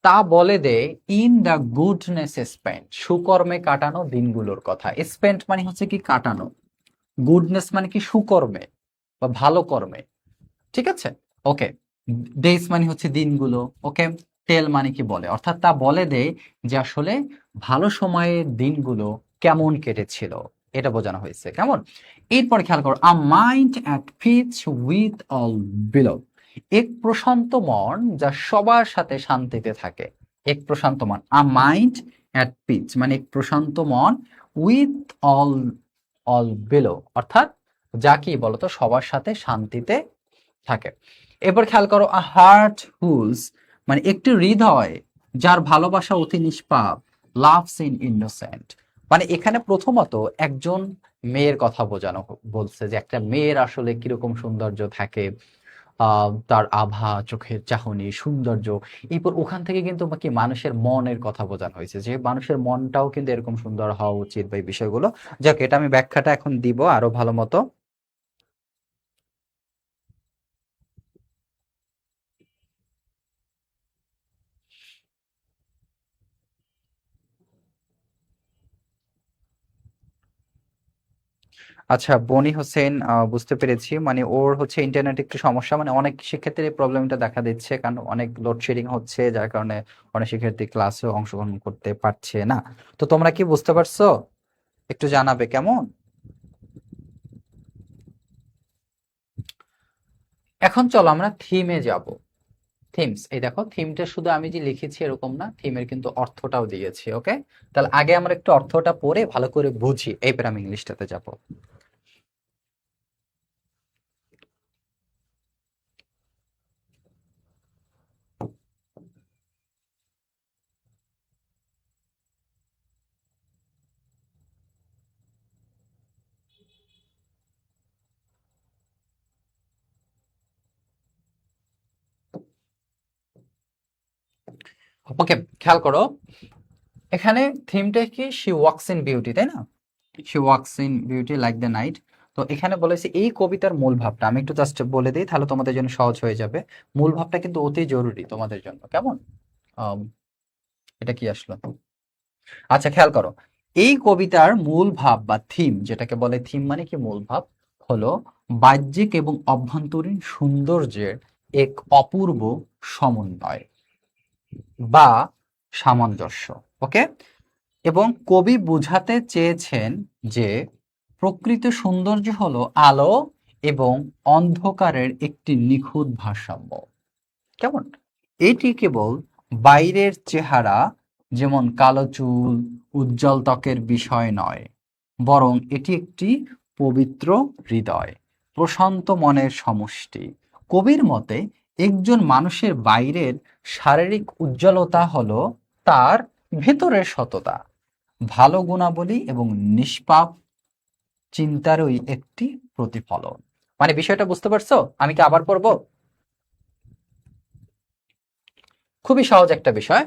তা বলে দে, ইন দ্য গুডনেস স্পেন্ট সুকর্মে কাটানো দিনগুলোর কথা। স্পেন্ট মানে হচ্ছে কি কাটানো, গুডনেস মানে কি সুকর্মে বা ভালো কর্মে, ঠিক আছে? ওকে, ডেজ মানে হচ্ছে দিনগুলো, ওকে, টেল মানে কি বলে, অর্থাৎ তা বলে দেয় যে আসলে ভালো সময়ের দিনগুলো কেমন কেটেছিল, এটা বোঝানো হয়েছে। কেমন? এরপর খেয়াল করো, a mind at peace with all below এক প্রশান্ত মন যা সবার সাথে শান্তিতে থাকে। এক প্রশান্ত মন, আ মাইন্ড অ্যাট পিচ মানে এক প্রশান্ত মন, উইথ অল অল বিলো অর্থাৎ যা কি বলতো সবার সাথে শান্তিতে থাকে। এরপর খেয়াল করো, আ হার্ট হুজ মানে একটি হৃদয় যার ভালোবাসা অতি নিষ্পাপ, লাভস ইন ইনোসেন্ট মানে এখানে প্রথমত একজন মেয়ের কথা বোঝানো বলছে, যে একটা মেয়ের আসলে কিরকম সৌন্দর্য থাকে, তার আভা, চোখের চাহনি, সৌন্দর্য। এরপর ওখান থেকে কিন্তু কি মানুষের মনের কথা বোঝানো হয়েছে, যে মানুষের মনটাও কিন্তু এরকম সুন্দর হওয়া উচিত, বা এই বিষয়গুলো। যাক, এটা আমি ব্যাখ্যাটা এখন দিব আরো ভালো মতো। আচ্ছা, বনি হোসেন, বুঝতে পেরেছি। মানে ওর হচ্ছে ইন্টারনেট একটু সমস্যা, মানে অনেক শিক্ষার্থীর এই প্রবলেমটা দেখা দিচ্ছে, কারণ অনেক লোডশেডিং হচ্ছে, যার কারণে অনেক শিক্ষার্থী ক্লাসেও অংশগ্রহণ করতে পারছে না। তো তোমরা কি বুঝতে পারছো? একটু জানাবে কেমন? এখন চলো আমরা থিমে যাব। থিমস, এই দেখো থিমটা শুধু আমি যে লিখেছি এরকম না, থিমের কিন্তু অর্থটাও দিয়েছি। ওকে, তাহলে আগে আমরা একটু অর্থটা পড়ে ভালো করে বুঝি, এরপর আমি ইংলিশটাতে যাব। ওকে, খেয়াল করো, এখানে থিমটা কি, শি ওয়াকস ইন বিউটি, তাই না? She walks in beauty like the night. তো এখানে বলেছে এই কবিতার মূল ভাবটা আমি একটু জাস্ট বলে দিই, তাহলে তোমাদের জন্য সহজ হয়ে যাবে। মূল ভাবটা কিন্তু অতি জরুরি তোমাদের জন্য। কেমন? আম, এটা কি আসলো? আচ্ছা খেয়াল করো, এই কবিতার মূল ভাব বা থিম, যেটাকে বলে থিম মানে কি মূল ভাব, হলো বাহ্যিক এবং অভ্যন্তরীণ সৌন্দর্যের এক অপূর্ব সমন্বয় বা সামঞ্জস্য। ওকে, এবং কবি বোঝাতে চেয়েছেন যে প্রকৃত সৌন্দর্য হলো আলো এবং অন্ধকারের একটি নিখুঁত ভারসাম্য। কেমন? এটি কেবল বাইরের চেহারা, যেমন কালো চুল, উজ্জ্বল ত্বকের বিষয় নয়, বরং এটি একটি পবিত্র হৃদয়, প্রশান্ত মনের সমষ্টি। কবির মতে একজন মানুষের বাইরের শারীরিক উজ্জ্বলতা হলো তার ভেতরের সততা, ভালো গুণাবলী এবং নিষ্পাপ চিন্তারই একটি প্রতিফলন। মানে বিষয়টা বুঝতে পারছো? আমি কি আবার পড়বো? খুবই সহজ একটা বিষয়,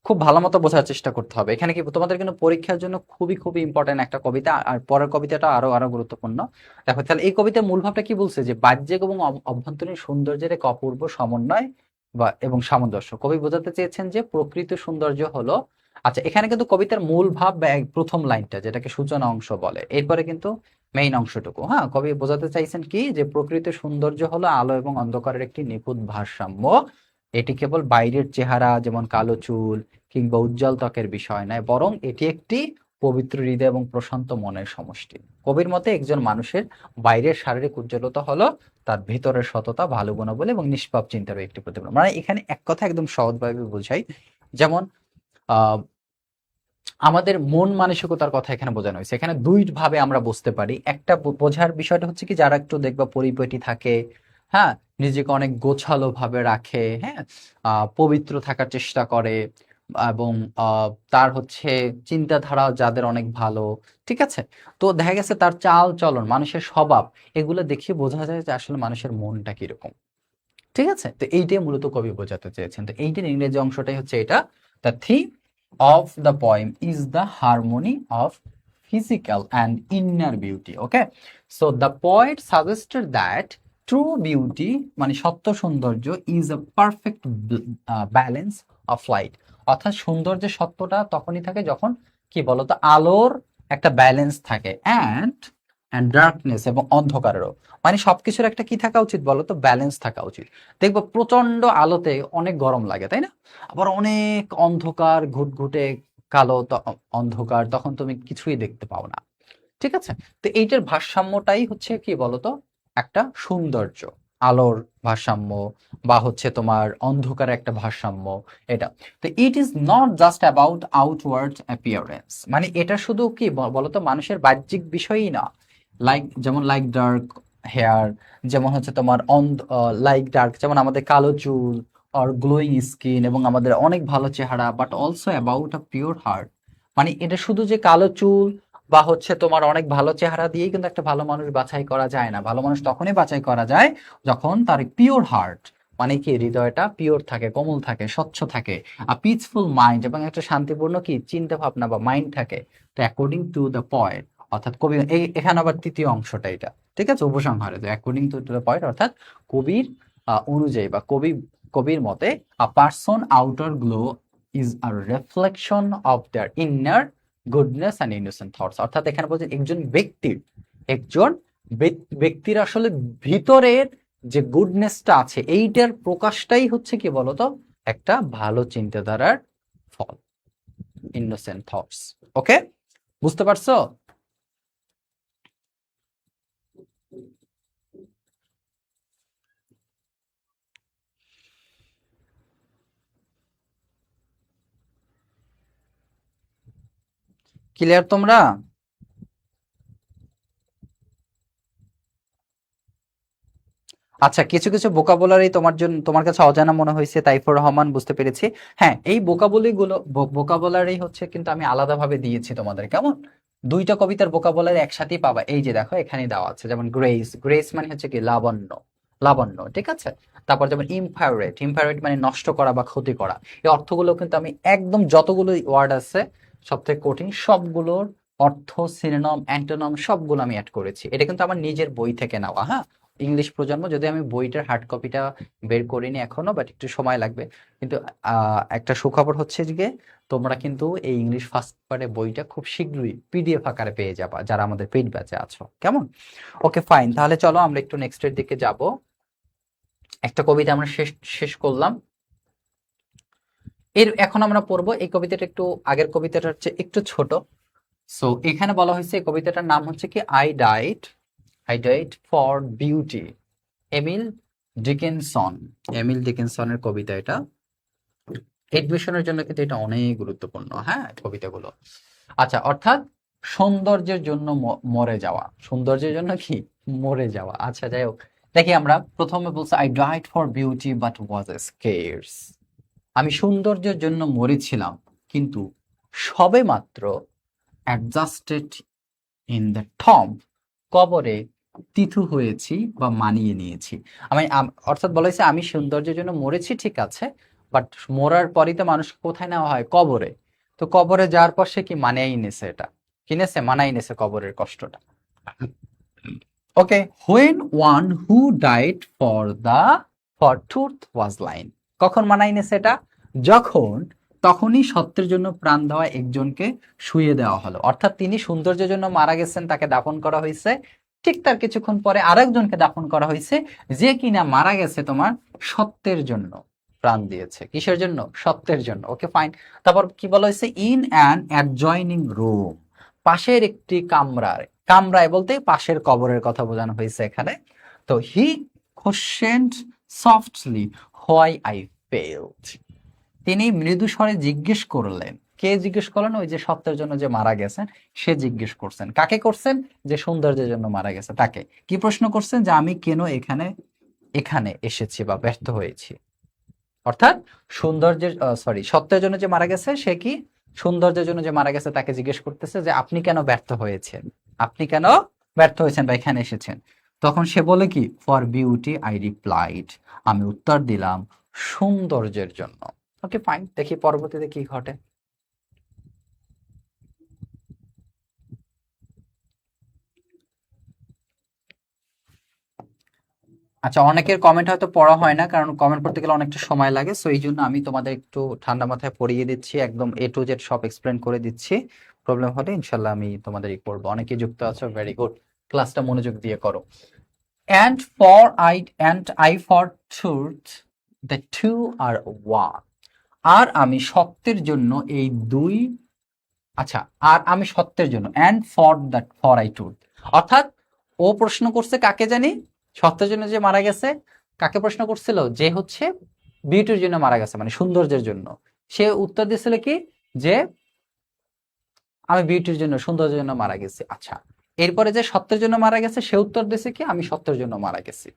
খুব ভালো মতো বোঝার চেষ্টা করতে হবে। এখানে কি তোমাদের কিন্তু পরীক্ষার জন্য খুবই খুবই ইম্পর্টেন্ট একটা কবিতা, আর পরের কবিতাটা আরো আরো গুরুত্বপূর্ণ। দেখো তাহলে এই কবিতার মূল ভাবটা কি বলছে, যে বাহ্যিক এবং অভ্যন্তরীণ সৌন্দর্যের এক অপূর্ব সমন্বয় বা এবং সামঞ্জস্য। কবি বোঝাতে চেয়েছেন যে প্রকৃত সৌন্দর্য হলো, আচ্ছা এখানে কিন্তু কবিতার মূল ভাব বা প্রথম লাইনটা যেটাকে সূচনা অংশ বলে, এরপরে কিন্তু মেইন অংশটুকু। হ্যাঁ, কবি বোঝাতে চাইছেন কি, যে প্রকৃত সৌন্দর্য হলো আলো এবং অন্ধকারের একটি নিখুঁত ভারসাম্য। এটি কেবল বাইরের চেহারা, যেমন কালো চুল কিংবা উজ্জ্বল ত্বকের বিষয় নয়, বরং এটি একটি পবিত্র হৃদয় এবং প্রশান্ত মনের সমষ্টি। কবির মতে একজন মানুষের বাইরের শারীরিক উজ্জ্বলতা হলো তার ভেতরের সততা, ভালো গুণাবলী এবং নিষ্পাপ চিন্তার একটি প্রতিফলন। মানে এখানে এক কথা একদম সহজভাবে বোঝাই, যেমন আহ আমাদের মন মানসিকতার কথা এখানে বোঝানো হয়েছে। এখানে দুই ভাবে আমরা বুঝতে পারি। একটা বোঝার বিষয়টা হচ্ছে কি, যারা একটু দেখবা পরিপাটি থাকে, হ্যাঁ, নিজেকে অনেক গোছালো ভাবে রাখে, হ্যাঁ, পবিত্র থাকার চেষ্টা করে, এবং তার হচ্ছে চিন্তাধারা যাদের অনেক ভালো, ঠিক আছে, তো দেখা গেছে তার চাল চলন, মানুষের স্বভাব, এগুলো দেখে বোঝা যায় যে আসলে মানুষের মনটা কিরকম। ঠিক আছে, তো এইটাই মূলত কবি বোঝাতে চেয়েছেন। তো এইটার ইংরেজি অংশটাই হচ্ছে এটা, the theme of the poem is the harmony of physical and inner beauty. Okay, so the poet suggested that true beauty মানে সত্য সৌন্দর্য is a perfect balance of light, অর্থাৎ সৌন্দর্যের সত্যটা তখনই থাকে যখন কি বলতো আলোর একটা ব্যালেন্স থাকে, and ডার্কনেস এবং অন্ধকারেরও, মানে সবকিছুর একটা কি থাকা উচিত বলতো, ব্যালেন্স থাকা উচিত। দেখবো প্রচন্ড আলোতে অনেক গরম লাগে, তাই না? আবার অনেক অন্ধকার, ঘুটঘুটে কালো অন্ধকার, তখন তুমি কিছুই দেখতে পাও না। ঠিক আছে, তো এইটার ভারসাম্যটাই হচ্ছে কি বলতো একটা সৌন্দর্য, আলোর ভারসাম্য বা হচ্ছে তোমার অন্ধকার একটা ভারসাম্য, এটা। তো it is not just about outward appearance, মানে এটা শুধু কি বলতো মানুষের বাহ্যিক বিষয়ই না, যেমন লাইক ডার্ক হেয়ার, যেমন হচ্ছে তোমার লাইক ডার্ক যেমন আমাদের কালো চুল, আর গ্লোয়িং স্কিন এবং আমাদের অনেক ভালো চেহারা, but also about a pure heart. মানে এটা শুধু যে কালো চুল বা হচ্ছে তোমার অনেক ভালো চেহারা দিয়েই কিন্তু একটা ভালো মানুষ বাছাই করা যায় না। ভালো মানুষ তখনই বাছাই করা যায় যখন তার পিওর হার্ট, মানে কি হৃদয়টা পিওর থাকে, কোমল থাকে, স্বচ্ছ থাকে, আ পিসফুল মাইন্ড এবং একটা শান্তিপূর্ণ কি চিন্তা ভাবনা বা মাইন্ড থাকে। তো অ্যাকর্ডিং টু দ্য পয়েন্ট, অর্থাৎ কবি এখানে আবার তৃতীয় অংশটা এটা, ঠিক আছে, উপসংহারে, তো অ্যাকর্ডিং টু দ্য পয়েন্ট অর্থাৎ কবির অনুযায়ী বা কবির মতে, a person outer glow is a reflection of their inner goodness and innocent thoughts, অর্থাৎ এখানে বলছেন একজন ব্যক্তির আসলে ভিতরের যে গুডনেসটা আছে, এইটার প্রকাশটাই হচ্ছে কি বলতো একটা ভালো চিন্তাধারার ফল, ইনোসেন্ট থটস। ওকে, বুঝতে পারছো? ক্লিয়ার তোমরা? আচ্ছা, কিছু কিছু ভোকাবুলারি তোমার কাছে অজানা মনে হয়েছে, তাইফুর রহমান, বুঝতে পেরেছি। হ্যাঁ, এই ভোকাবুলারি হচ্ছে কিন্তু আমি আলাদাভাবে দিয়েছি তোমাদের, কেমন, দুইটা কবিতার ভোকাবুলারি একসাথেই পাবা। এই যে দেখো এখানে দেওয়া আছে, যেমন গ্রেস মানে হচ্ছে কি লাবণ্য, লাবণ্য, ঠিক আছে। তারপর যেমন ইমপ্যারেট মানে নষ্ট করা বা ক্ষতি করা। এই অর্থগুলো কিন্তু আমি একদম যতগুলো ওয়ার্ড আছে সব থেকে কঠিন সবগুলোর অর্থ, সিনোনিম, অ্যান্টোনিম সবগুলো আমি অ্যাড করেছি। এটা কিন্তু আমার নিজের বই থেকে নেওয়া, হ্যাঁ, ইংলিশ প্রজন্ম, যদি আমি বইটার হার্ড কপিটা বের করিনি এখনো, বাট একটু সময় লাগবে। কিন্তু একটা সুখবর হচ্ছে যে তোমরা কিন্তু এই ইংলিশ ফার্স্ট পার্টের বইটা খুব শীঘ্রই পিডিএফ আকারে পেয়ে যাবা, যারা আমাদের পেইড ব্যাচে আছো, কেমন? ওকে ফাইন, তাহলে চলো আমরা একটু নেক্সটের দিকে যাব। একটা কবিতা আমরা শেষ শেষ করলাম, এখন আমরা পড়বো এই কবিতাটা, একটু আগের কবিতাটা হচ্ছে একটু ছোট। সো এখানে বলা হয়েছে এই কবিতাটার নাম হচ্ছে কি I died for beauty, Emily ডিকিনসনের কবিতা এটা। এডমিশনের জন্য কিন্তু এটা অনেক গুরুত্বপূর্ণ, হ্যাঁ, কবিতাগুলো। আচ্ছা, অর্থাৎ সৌন্দর্যের জন্য মরে যাওয়া, সৌন্দর্যের জন্য কি মরে যাওয়া। আচ্ছা, যাই হোক, দেখি আমরা প্রথমে বলছে I died for beauty but was scarce, আমি সৌন্দর্যের জন্য মরেছিলাম কিন্তু সবে মাত্র অ্যাডজাস্টেড ইন দ্য টম্ব, কবরে তিথু হয়েছি বা মানিয়ে নিয়েছি। অর্থাৎ বলা হয়েছে আমি সৌন্দর্যের জন্য মরেছি, ঠিক আছে, বাট মরার পরই তো মানুষ কোথায় নেওয়া হয়, কবরে। তো কবরে যাওয়ার পর সে কি মানিয়ে নিছে, এটা কিনেছে, মানাই নিছে কবরের কষ্টটা। Okay, when one who died for truth was lain, কখন মানাই নিছে এটা, তখনই সত্যের জন্য প্রাণ দেওয়া একজনকে শুইয়ে দেওয়া হলো। অর্থাৎ তিনি সৌন্দর্যের জন্য মারা গেছেন, তাকে দাফন করা হয়েছে, ঠিক তার কিছুক্ষণ পরে আরেকজনকে দাফন করা হয়েছে, যে কিনা মারা গেছে তোমার সত্যের জন্য। প্রাণ দিয়েছে কিসের জন্য? সত্যের জন্য। ওকে ফাইন। তারপর কি বলা হয়েছে? ইন অ্যান অ্যাডজয়নিং রুম, পাশের একটি কামরায়, কামরায় বলতে পাশের কবরের কথা বোঝানো হয়েছে এখানে। তো হি কোশ্চেনড সফটলি হোয়াই আই ফেলড, তিনি মৃদু স্বরে জিজ্ঞেস করলেন। কে জিজ্ঞেস করলেন? ওই যে সত্যের জন্য যে মারা গেছেন সে জিজ্ঞেস করছেন। কাকে করছেন? যে সৌন্দর্যের জন্য মারা গেছে তাকে। কি প্রশ্ন করছেন? যে আমি কেন এখানে এখানে এসেছি বা ব্যর্থ হয়েছি। অর্থাৎ সৌন্দর্যের সরি সত্যের জন্য যে মারা গেছে সে কি সৌন্দর্যের জন্য যে মারা গেছে তাকে জিজ্ঞেস করতেছে যে আপনি কেন ব্যর্থ হয়েছেন, আপনি কেন ব্যর্থ হয়েছেন বা এখানে এসেছেন। তখন সে বলে কি, ফর বিউটি আই রিপ্লাইড, আমি উত্তর দিলাম সৌন্দর্যের জন্য। ওকে ফাইন, দেখি পরবর্তীতে কি ঘটে। আচ্ছা, অনেকের কমেন্ট হয়তো পড়া হয় না, কারণ কমেন্ট পড়তে গেলে অনেকটা সময় লাগে, সো এই জন্য আমি তোমাদের একটু ঠান্ডা মাথায় পড়িয়ে দিচ্ছি, একদম এ টু জেড সব এক্সপ্লেন করে দিচ্ছি। প্রবলেম হলে ইনশাল্লাহ আমি তোমাদের ই করবো। অনেকে যুক্ত আছো, ভেরি গুড, ক্লাসটা মনোযোগ দিয়ে করো। And for and I for truth, the two are one. আর আমি সত্যের জন্য এই দুই, আচ্ছা, আর আমি সত্যের জন্য, and for I truth, অর্থাৎ ও প্রশ্ন করছে কাকে জানি? সত্যের জন্য যে মারা গেছে। কাকে প্রশ্ন করছিল? যে হচ্ছে বিউটির জন্য মারা গেছে, মানে সৌন্দর্যের জন্য। সে উত্তর দিয়েছিল কি, যে আমি বিউটির জন্য, সৌন্দর্যের জন্য মারা গেছি। আচ্ছা, এরপরে যে সত্যের জন্য মারা গেছে সে উত্তর দিয়েছে কি, আমি সত্যের জন্য মারা গেছি।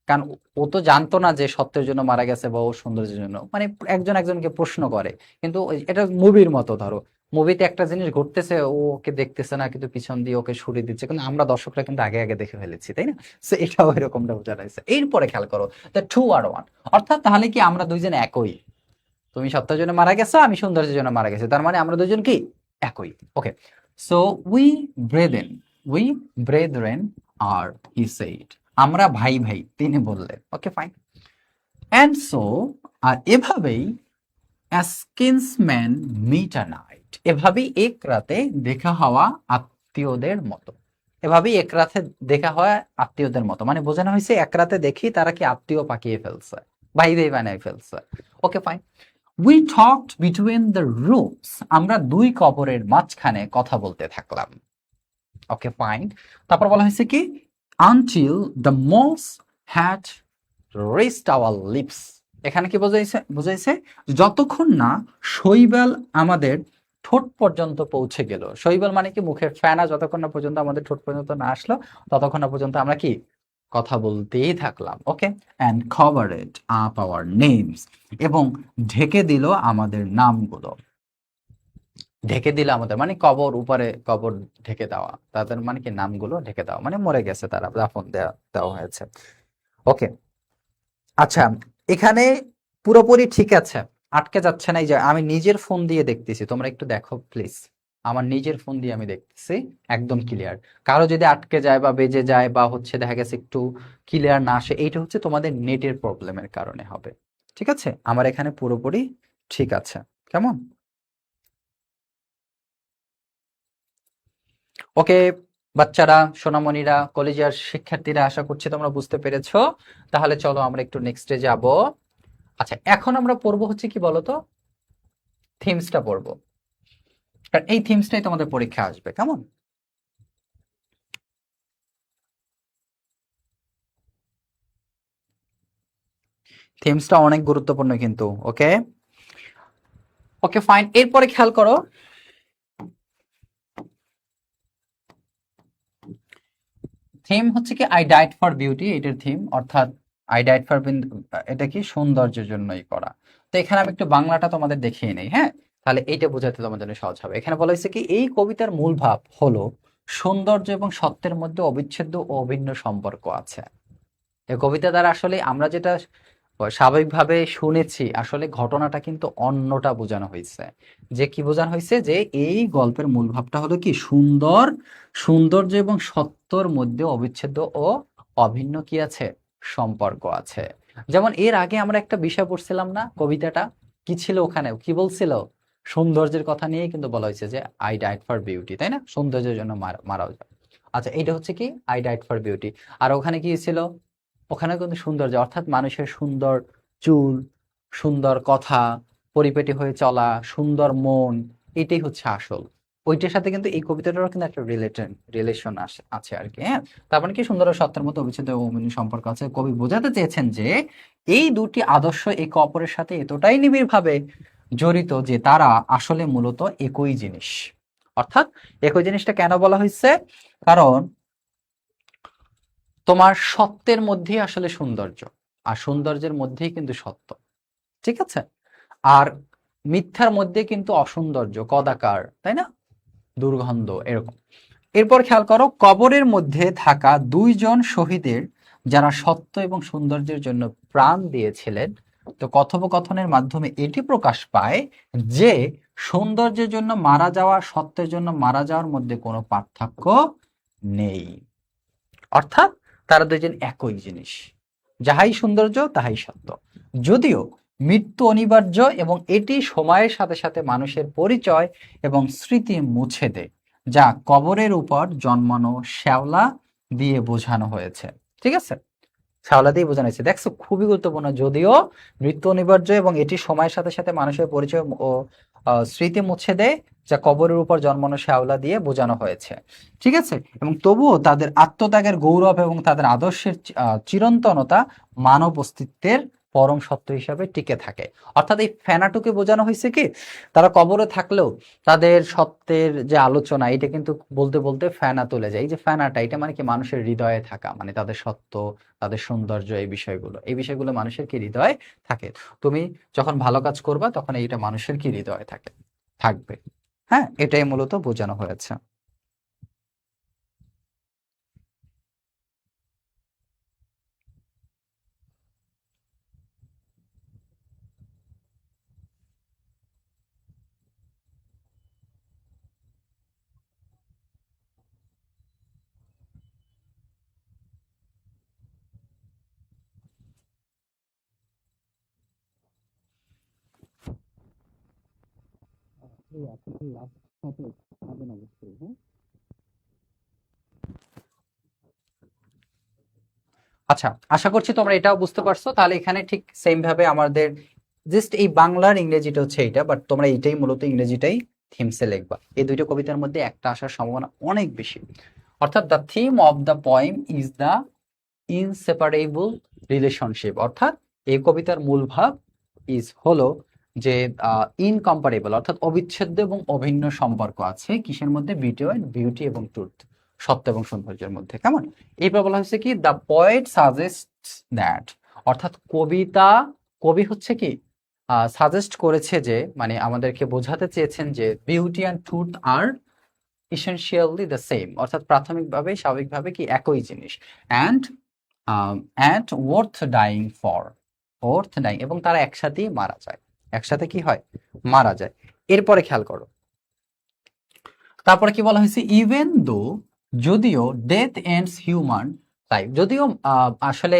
কারণ ও তো জানতো না যে সত্যের জন্য মারা গেছে বা ও সৌন্দর্যের জন্য, মানে একজন একজনকে প্রশ্ন করে। কিন্তু এটা মুভির মতো, ধরো মুভিতে একটা জিনিস ঘটতেছে, ও ওকে দেখতেছে না কিন্তু পিছন দিয়ে ওকে সরিয়ে দিচ্ছে, কিন্তু আমরা দর্শকরা কিন্তু আগে আগে দেখে ফেলেছি, তাই না? সো এটাও এরকমটা বোঝানো হয়েছে। এরপরে খেয়াল করো, দ্য টু আর ওয়ান, অর্থাৎ তাহলে কি আমরা দুইজন একই। তুমি সত্যের জন্য মারা গেছো, আমি সৌন্দর্যের জন্য মারা গেছি, তার মানে আমরা দুজন কি একই। Okay, so brethren we brethren are he said, আমরা ভাই ভাই, তিনি বললেন। Okay fine. অ্যান্ড সো, আর এভাবেই as kinsmen met a night, এভাবেই এক রাতে দেখা হওয়া আত্মীয়দের মতো। এভাবেই এক রাতে দেখা হয় আত্মীয়দের মতো, মানে বোঝানো হয়েছে এক রাতে দেখি তারা কি আত্মীয় পাকিয়ে ফেলছে, ভাই ভাই বানাই ফেলছে। Okay fine. We talked between the rooms, আমরা দুই কবরের মাঝখানে কথা বলতে থাকলাম। Okay fine. তারপর বলা হয়েছে কি, until the moss had reached our lips, এখানে কি বোঝাইছে? বুঝাইছে যতক্ষণ না শৈবাল আমাদের ঠোঁট পর্যন্ত পৌঁছে গেল। শৈবাল মানে কি, মুখের ফেনা, যতক্ষণ না পর্যন্ত আমাদের ঠোঁট পর্যন্ত না আসলো ততক্ষণ না পর্যন্ত আমরা কি কথা বলতেই থাকলাম। Okay, and covered up our names, এবং ঢেকে দিল আমাদের নামগুলো। ঢেকে দিল আমাদের মানে কবর, উপরে কবর ঢেকে দেওয়া, তাদের মানে কি নামগুলো ঢেকে দেওয়া, মানে মরে গেছে তারা, দাফন দেওয়া হয়েছে। ওকে, আচ্ছা, এখানে পুরোপুরি ঠিক আছে, আটকে যাচ্ছে না। এই যে আমি নিজের ফোন দিয়ে দেখতেছি, তোমরা একটু দেখো প্লিজ, আমার নিজের ফোন দিয়ে আমি দেখতেছি, একদম ক্লিয়ার। কারো যদি আটকে যায় বা বেজে যায় বা হচ্ছে দেখা গেছে একটু ক্লিয়ার না আসে, এইটা হচ্ছে তোমাদের নেটের প্রবলেমের কারণে হবে। ঠিক আছে, আমার এখানে পুরোপুরি ঠিক আছে। কেমন? ওকে বাচ্চারা, সোনামণিরা, কলেজিয়ার শিক্ষার্থীরা, আশা করছি তোমরা বুঝতে পেরেছো। তাহলে চলো আমরা একটু নেক্সটে যাব। আচ্ছা, এখন আমরা পড়বো হচ্ছে কি বলতো, থিমসটা পড়বো, কারণ এই থিমসটাই তোমাদের পরীক্ষা আসবে। কেমন? থিমসটা অনেক গুরুত্বপূর্ণ কিন্তু। ওকে, ওকে ফাইন। এরপরে খেয়াল করো, থিম হচ্ছে কি, আই ডাইড ফর বিউটি, এটার থিম, অর্থাৎ আই ডাইড ফর, এটা কি সৌন্দর্যের জন্যই করা। তো এখানে আমি একটু বাংলাটা তোমাদের দেখিয়ে নেই, হ্যাঁ, তাহলে এইটা বোঝাতে তোমাদের জন্য সহজ হবে। এখানে বলা হয়েছে কি, এই কবিতার মূল ভাব হলো সৌন্দর্য এবং সত্যের মধ্যে অবিচ্ছেদ্য ও অভিন্ন সম্পর্ক আছে। এই কবিতা দ্বারা আসলে আমরা যেটা স্বাভাবিকভাবে শুনেছি, আসলে ঘটনাটা কিন্তু অন্যটা বোঝানো হয়েছে। যে কি বোঝানো হয়েছে, যে এই গল্পের মূল ভাবটা হলো কি, সৌন্দর্য এবং সত্যর মধ্যে অবিচ্ছেদ্য ও অভিন্ন কি আছে, সম্পর্ক আছে। যেমন এর আগে আমরা একটা বিষয় পড়ছিলাম না, কবিতাটা কি ছিল, ওখানে কি বলছিল, সৌন্দর্যের কথা নিয়ে কিন্তু বলা হয়েছে যে আই ডাইড ফর বিউটি, তাই না? সৌন্দর্যের জন্য মারাও যায়। আচ্ছা, এটা হচ্ছে কি, আই ডাইড ফর বিউটি। আর ওখানে কি ছিল, ওখানে কিন্তু সৌন্দর্য, অর্থাৎ মানুষের সুন্দর চুল, সুন্দর কথা, পরিপাটি হয়ে চলা, সুন্দর মন, এটাই হচ্ছে আসল। ওইটার সাথে কিন্তু এই কবিতাটারও কিন্তু একটা রিলেশন আছে আর কি। হ্যাঁ, তার মানে কি সুন্দর ও সত্যের মতো অবিচ্ছেদ্য অভিন্ন সম্পর্ক আছে। কবি বোঝাতে চেয়েছেন যে এই দুটি আদর্শ একে অপরের সাথে এতটাই নিবিড়ভাবে জড়িত যে তারা আসলে মূলত একই জিনিস। অর্থাৎ একই জিনিসটা কেন বলা হয়েছে? কারণ তোমার সত্যের মধ্যেই আসলে সৌন্দর্য, আর সৌন্দর্যের মধ্যেই কিন্তু সত্য, ঠিক আছে? আর মিথ্যার মধ্যে কিন্তু অসৌন্দর্য, কদাকার, তাই না, দুর্গন্ধ, এরকম। এরপর খেয়াল করো, কবরের মধ্যে থাকা দুইজন শহীদের যারা সত্য এবং সৌন্দর্যের জন্য প্রাণ দিয়েছিলেন, তো কথোপকথনের মাধ্যমে এটি প্রকাশ পায় যে সৌন্দর্যের জন্য মারা যাওয়া, সত্যের জন্য মারা যাওয়ার মধ্যে কোনো পার্থক্য নেই। অর্থাৎ তারা দুজন একই জিনিস, যাহাই সৌন্দর্য তাহাই সত্য। যদিও মৃত্যু অনিবার্য এবং এটি সময়ের সাথে সাথে মানুষের পরিচয় এবং স্মৃতি মুছে দেয়, যা কবরের উপর জন্মানো শ্যাওলা দিয়ে বোঝানো হয়েছে। ঠিক আছে, শ্যাওলা দিয়ে বোঝানো হয়েছে। দেখছো, খুবই গুরুত্বপূর্ণ। যদিও মৃত্যু অনিবার্য এবং এটি সময়ের সাথে সাথে মানুষের পরিচয় ও স্মৃতি মুছে দেয়, যা কবরের উপর জন্মানো শ্যাওলা দিয়ে বোঝানো হয়েছে। ঠিক আছে, এবং তবুও তাদের আত্মত্যাগের গৌরব এবং তাদের আদর্শের চিরন্তনতা মানব অস্তিত্বের পরম সত্য হিসাবে টিকে থাকে। অর্থাৎ এই ফেনাটুকে বোঝানো হয়েছে কি, তারা কবরে থাকলেও তাদের সত্যের যে আলোচনা, এটা কিন্তু বলতে বলতে ফেনা তুলে যায়। এই যে ফেনাটা, এটা মানে কি, মানুষের হৃদয়ে থাকা, মানে তাদের সত্য, তাদের সৌন্দর্য, এই বিষয়গুলো মানুষের কি হৃদয়ে থাকে। তুমি যখন ভালো কাজ করবা তখন এইটা মানুষের কি হৃদয়ে থাকবে। হ্যাঁ, এটাই মূলত বোঝানো হয়েছে। আচ্ছা, আশা করছি তোমরা এটাও বুঝতে পারছো। তাহলে এখানে ঠিক সেম ভাবে আমাদের জাস্ট এই বাংলার ইংরেজিটা হচ্ছে এইটা, বাট তোমরা এইটাই মূলত ইংরেজিটাই থিমসে লিখবা। এই দুইটা কবিতার মধ্যে একটা আসার সম্ভাবনা অনেক বেশি। অর্থাৎ the theme of the poem is the inseparable relationship. অর্থাৎ এই কবিতার মূল ভাব হলো যে ইনকম্পারেবল, অর্থাৎ অবিচ্ছেদ্য এবং অভিন্ন সম্পর্ক আছে কিসের মধ্যে? বিটুইন বিউটি এবং ট্রুথ, সত্য এবং সৌন্দর্যের মধ্যে। কেমন? এইবার বলা হয়েছে কি, দ্য পয়েট সাজেস্টস দ্যাট, অর্থাৎ কবি হচ্ছে কি সাজেস্ট করেছে যে, মানে আমাদেরকে বোঝাতে চেয়েছেন যে beauty and truth are essentially the same, অর্থাৎ প্রাথমিকভাবে স্বাভাবিকভাবে কি একই জিনিস। And worth dying for, worth dying, এবং তারা একসাথেই মারা যায়, একসাথে কি হয়? মারা যায়। এরপরে খেয়াল করো, তারপরে কি বলা হয়েছে? ইভেন দো, যদিও ডেথ এন্ডস হিউম্যান লাইফ, যদিও আসলে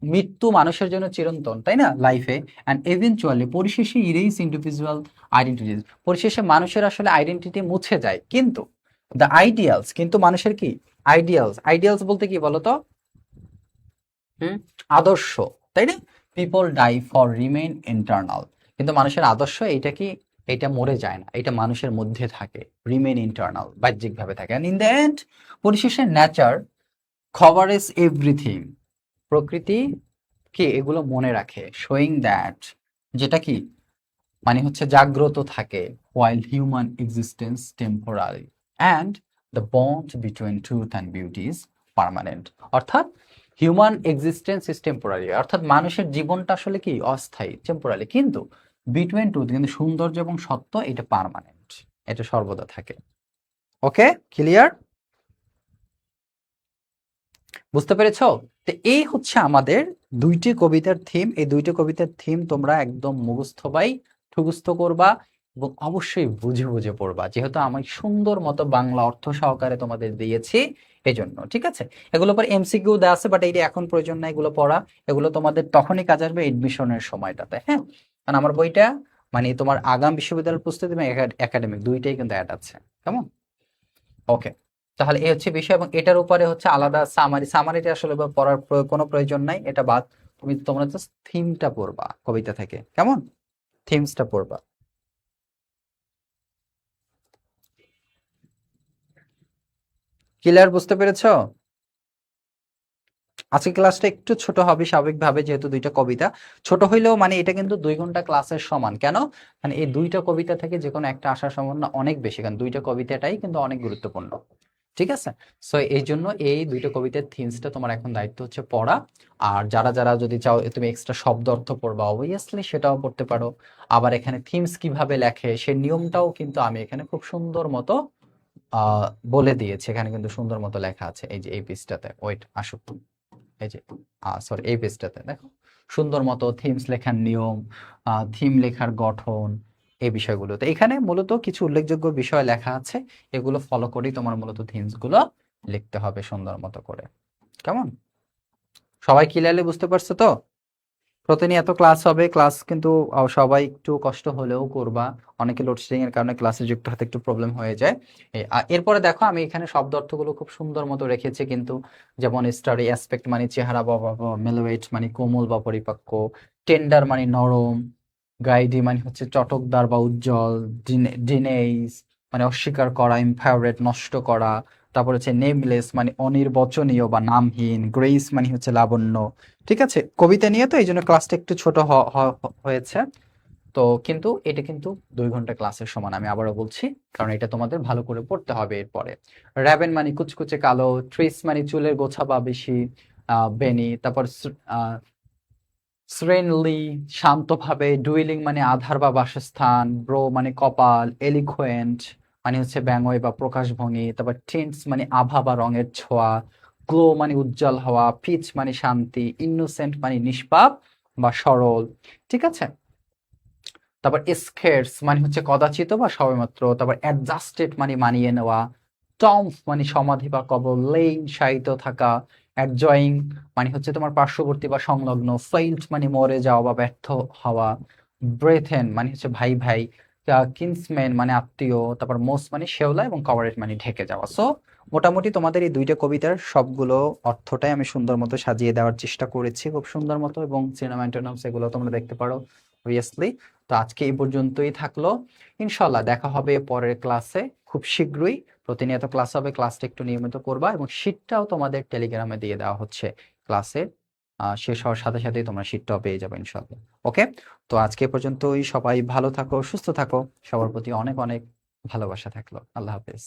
মৃত্যু মানুষের জন্য চিরন্তন, তাই না, লাইফে, অ্যান্ড এভেনচুয়ালি, পরিশেষে ইরেজ ইন্ডিভিজুয়াল আইডেন্টিটিস, পরিশেষে মানুষের আসলে আইডেন্টিটি মুছে যায়, কিন্তু দ্য আইডিয়ালস, কিন্তু মানুষের কি আইডিয়ালস বলতে কি বলতো? হুম, আদর্শ, তাই না? People die for remain eternal, কিন্তু মানুষের আদর্শ এইটা কি, এটা মরে যায় না, এটা মানুষের মধ্যে থাকে, রিমেইন ইন্টারনাল, বাহ্যিকভাবে থাকে। ইন দ্য এন্ড, পরিশেষে নেচার কভারেজ এভরিথিং, প্রকৃতি কি এগুলো মনে রাখে, শোয়িং দ্যাট, যেটা কি, মানে হচ্ছে জাগ্রত থাকে, while human existence temporary and the bond between truth and beauty is permanent, অর্থাৎ হিউম্যান এক্সিস্টেন্স ইজ টেম্পোরারি, অর্থাৎ মানুষের জীবনটা আসলে কি অস্থায়ী, টেম্পোরারি, কিন্তু বিটুইন ট্রুথ, কিন্তু সৌন্দর্য এবং সত্য এটা পার্মানেন্ট, এটা সর্বদা থাকে। ওকে, ক্লিয়ার? বুঝতে পেরেছো? তো এই হচ্ছে আমাদের দুইটি কবিতার থিম। এই দুইটি কবিতার থিম তোমরা একদম ঠুকস্থ করবা এবং অবশ্যই বুঝে বুঝে পড়বা, যেহেতু আমি সুন্দর মতো বাংলা অর্থ সহকারে তোমাদের দিয়েছি এই জন্য। ঠিক আছে, এগুলো পর এমসিকিউ দেওয়া আছে, বাট এইটা এখন প্রয়োজন না এগুলো পড়া। এগুলো তোমাদের তখনই কাজ আসবে এডমিশনের সময়টাতে। হ্যাঁ, কারণ আমার বইটা মানে তোমার আগাম বিশ্ববিদ্যালয়ের প্রস্তুতি এবং একাডেমিক দুইটাই কিন্তু অ্যাড আছে। কেমন? ওকে, তাহলে এই হচ্ছে বিষয়, এবং এটার উপরে হচ্ছে আলাদা সামারিটা আসলে পড়ার কোনো প্রয়োজন নাই, এটা বাদ। তোমরা জাস্ট থিমটা পড়বা কবিতা থেকে, কেমন? থিমসটা পড়বা। ক্লিয়ার, বুঝতে পেরেছো? আজকে ক্লাসটা একটু ছোট হবে স্বাভাবিকভাবে, যেহেতু দুইটা কবিতা। ছোট হইলেও মানে এটা কিন্তু 2 ঘন্টা ক্লাসের সমান। কেন? মানে এই দুইটা কবিতা থেকে যে কোনো একটা আসার সম্ভাবনা অনেক বেশি, কারণ দুইটা কবিতাটাই কিন্তু অনেক গুরুত্বপূর্ণ। ঠিক আছে? সো এই জন্য এই দুইটা কবিতার থিমসটা তোমার এখন দায়িত্ব হচ্ছে পড়া। আর যারা যারা যদি চাও তুমি এক্সট্রা শব্দ অর্থ পড়বা, অবভিয়াসলি সেটাও পড়তে পারো। আবার এখানে থিমস কিভাবে লেখে সে নিয়মটাও কিন্তু আমি এখানে খুব সুন্দর মতো আহ বলে দিয়েছি। এখানে কিন্তু সুন্দর মতো লেখা আছে, এই যে এই পেজটাতে। ওয়েট, আসুক, এই যে সরি, এই পেজটাতে দেখো সুন্দর মতো থিমস লেখার নিয়ম, থিম লেখার গঠন, এই বিষয়গুলো। তো এখানে মূলত কিছু উল্লেখযোগ্য বিষয় লেখা আছে, এগুলো ফলো করেই তোমার মূলত থিমস গুলো লিখতে হবে সুন্দর মতো করে। কেমন? সবাই ক্লিয়ারলি বুঝতে পারছো তো? প্রতিনিয়ত ক্লাস হবে, ক্লাস কিন্তু সবাই একটু কষ্ট হলেও করবা। অনেকে লোডশেডিং এর কারণে ক্লাসে যুক্ত হতে একটু প্রবলেম হয়ে যায়। এরপরে দেখো আমি এখানে শব্দ অর্থগুলো খুব সুন্দর মতো রেখেছি কিন্তু। যেমন স্টাডি অ্যাসপেক্ট মানে চেহারা বা মেলোয়েট মানে কোমল বা পরিপক্ক, টেন্ডার মানে নরম, গাইডি মানে হচ্ছে চটকদার বা উজ্জ্বল, ডিনেইস মানে অস্বীকার করা, ইমফেভারেট নষ্ট করা, তারপর হচ্ছে নেমলেস মানে অনির্বচনীয় বা নামহীন, গ্রেস মানে হচ্ছে লাবণ্য। ঠিক আছে, কবিতা নিয়ে তো এই জন্য ক্লাসটা একটু ছোট হয়েছে। তো কিন্তু এটা কিন্তু 2 ঘন্টা ক্লাসের সমান, আমি আবারও বলছি, কারণ এটা তোমাদের ভালো করে পড়তে হবে এরপরে। র্যাবেন মানে কুচকুচে কালো, ট্রিস মানে চুলের গোছা বা বেশি, বেনি, তারপর সেরেনলি শান্তভাবে, ডুইলিং মানে আধার বা বাসস্থান, ব্রো মানে কপাল, এলিকুয়েন্ট মানে হচ্ছে ব্যঙ্গয় বা প্রকাশভঙ্গি, তারপর টিন্টস মানে আভা বা রঙের ছোঁয়া, গ্লো মানে উজ্জ্বল হওয়া, পিচ মানে শান্তি, ইনোসেন্ট মানে নিষ্পাপ বা সরল। ঠিক আছে? তারপর স্কের্স মানে হচ্ছে কদাচিত বা সবেমাত্র, তারপর অ্যাডজাস্টেড মানে মানিয়ে নেওয়া, টম্ব মানে সমাধি বা কবর, লেইন শায়িত থাকা, অ্যাডজয়িং মানে হচ্ছে তোমার পার্শ্ববর্তী বা সংলগ্ন, ফেইল্ড মানে মরে যাওয়া বা ব্যর্থ হওয়া, ব্রেথেন মানে হচ্ছে ভাই ভাই, কিন্সম্যান মানে আত্মীয়, তারপর মোস্ট মানে শেওলা, এবং কভারেট মানে ঢেকে যাওয়া। সো মোটামুটি তোমাদের এই দুইটা কবিতার সবগুলো অর্থটাই আমি সুন্দর মতো সাজিয়ে দেওয়ার চেষ্টা করেছি, খুব সুন্দর মতো, এবং সিনেমা অ্যান্টোনিমস এগুলো তোমরা দেখতে পারো অবভিয়াসলি। তো আজকে এই পর্যন্তই থাকলো। ইনশাল্লাহ দেখা হবে পরের ক্লাসে খুব শীঘ্রই। প্রতিনিয়ত ক্লাস হবে, ক্লাসটা একটু নিয়মিত করবা, এবং শীটটাও তোমাদের টেলিগ্রামে দিয়ে দেওয়া হচ্ছে। ক্লাসের শেষ হওয়ার সাথে সাথেই তোমরা শীটটাও পেয়ে যাবে ইনশাল্লাহ। ওকে, তো আজকে এ পর্যন্তই। সবাই ভালো থাকো, সুস্থ থাকো, সবার প্রতি অনেক অনেক ভালোবাসা থাকলো। আল্লাহ হাফেজ।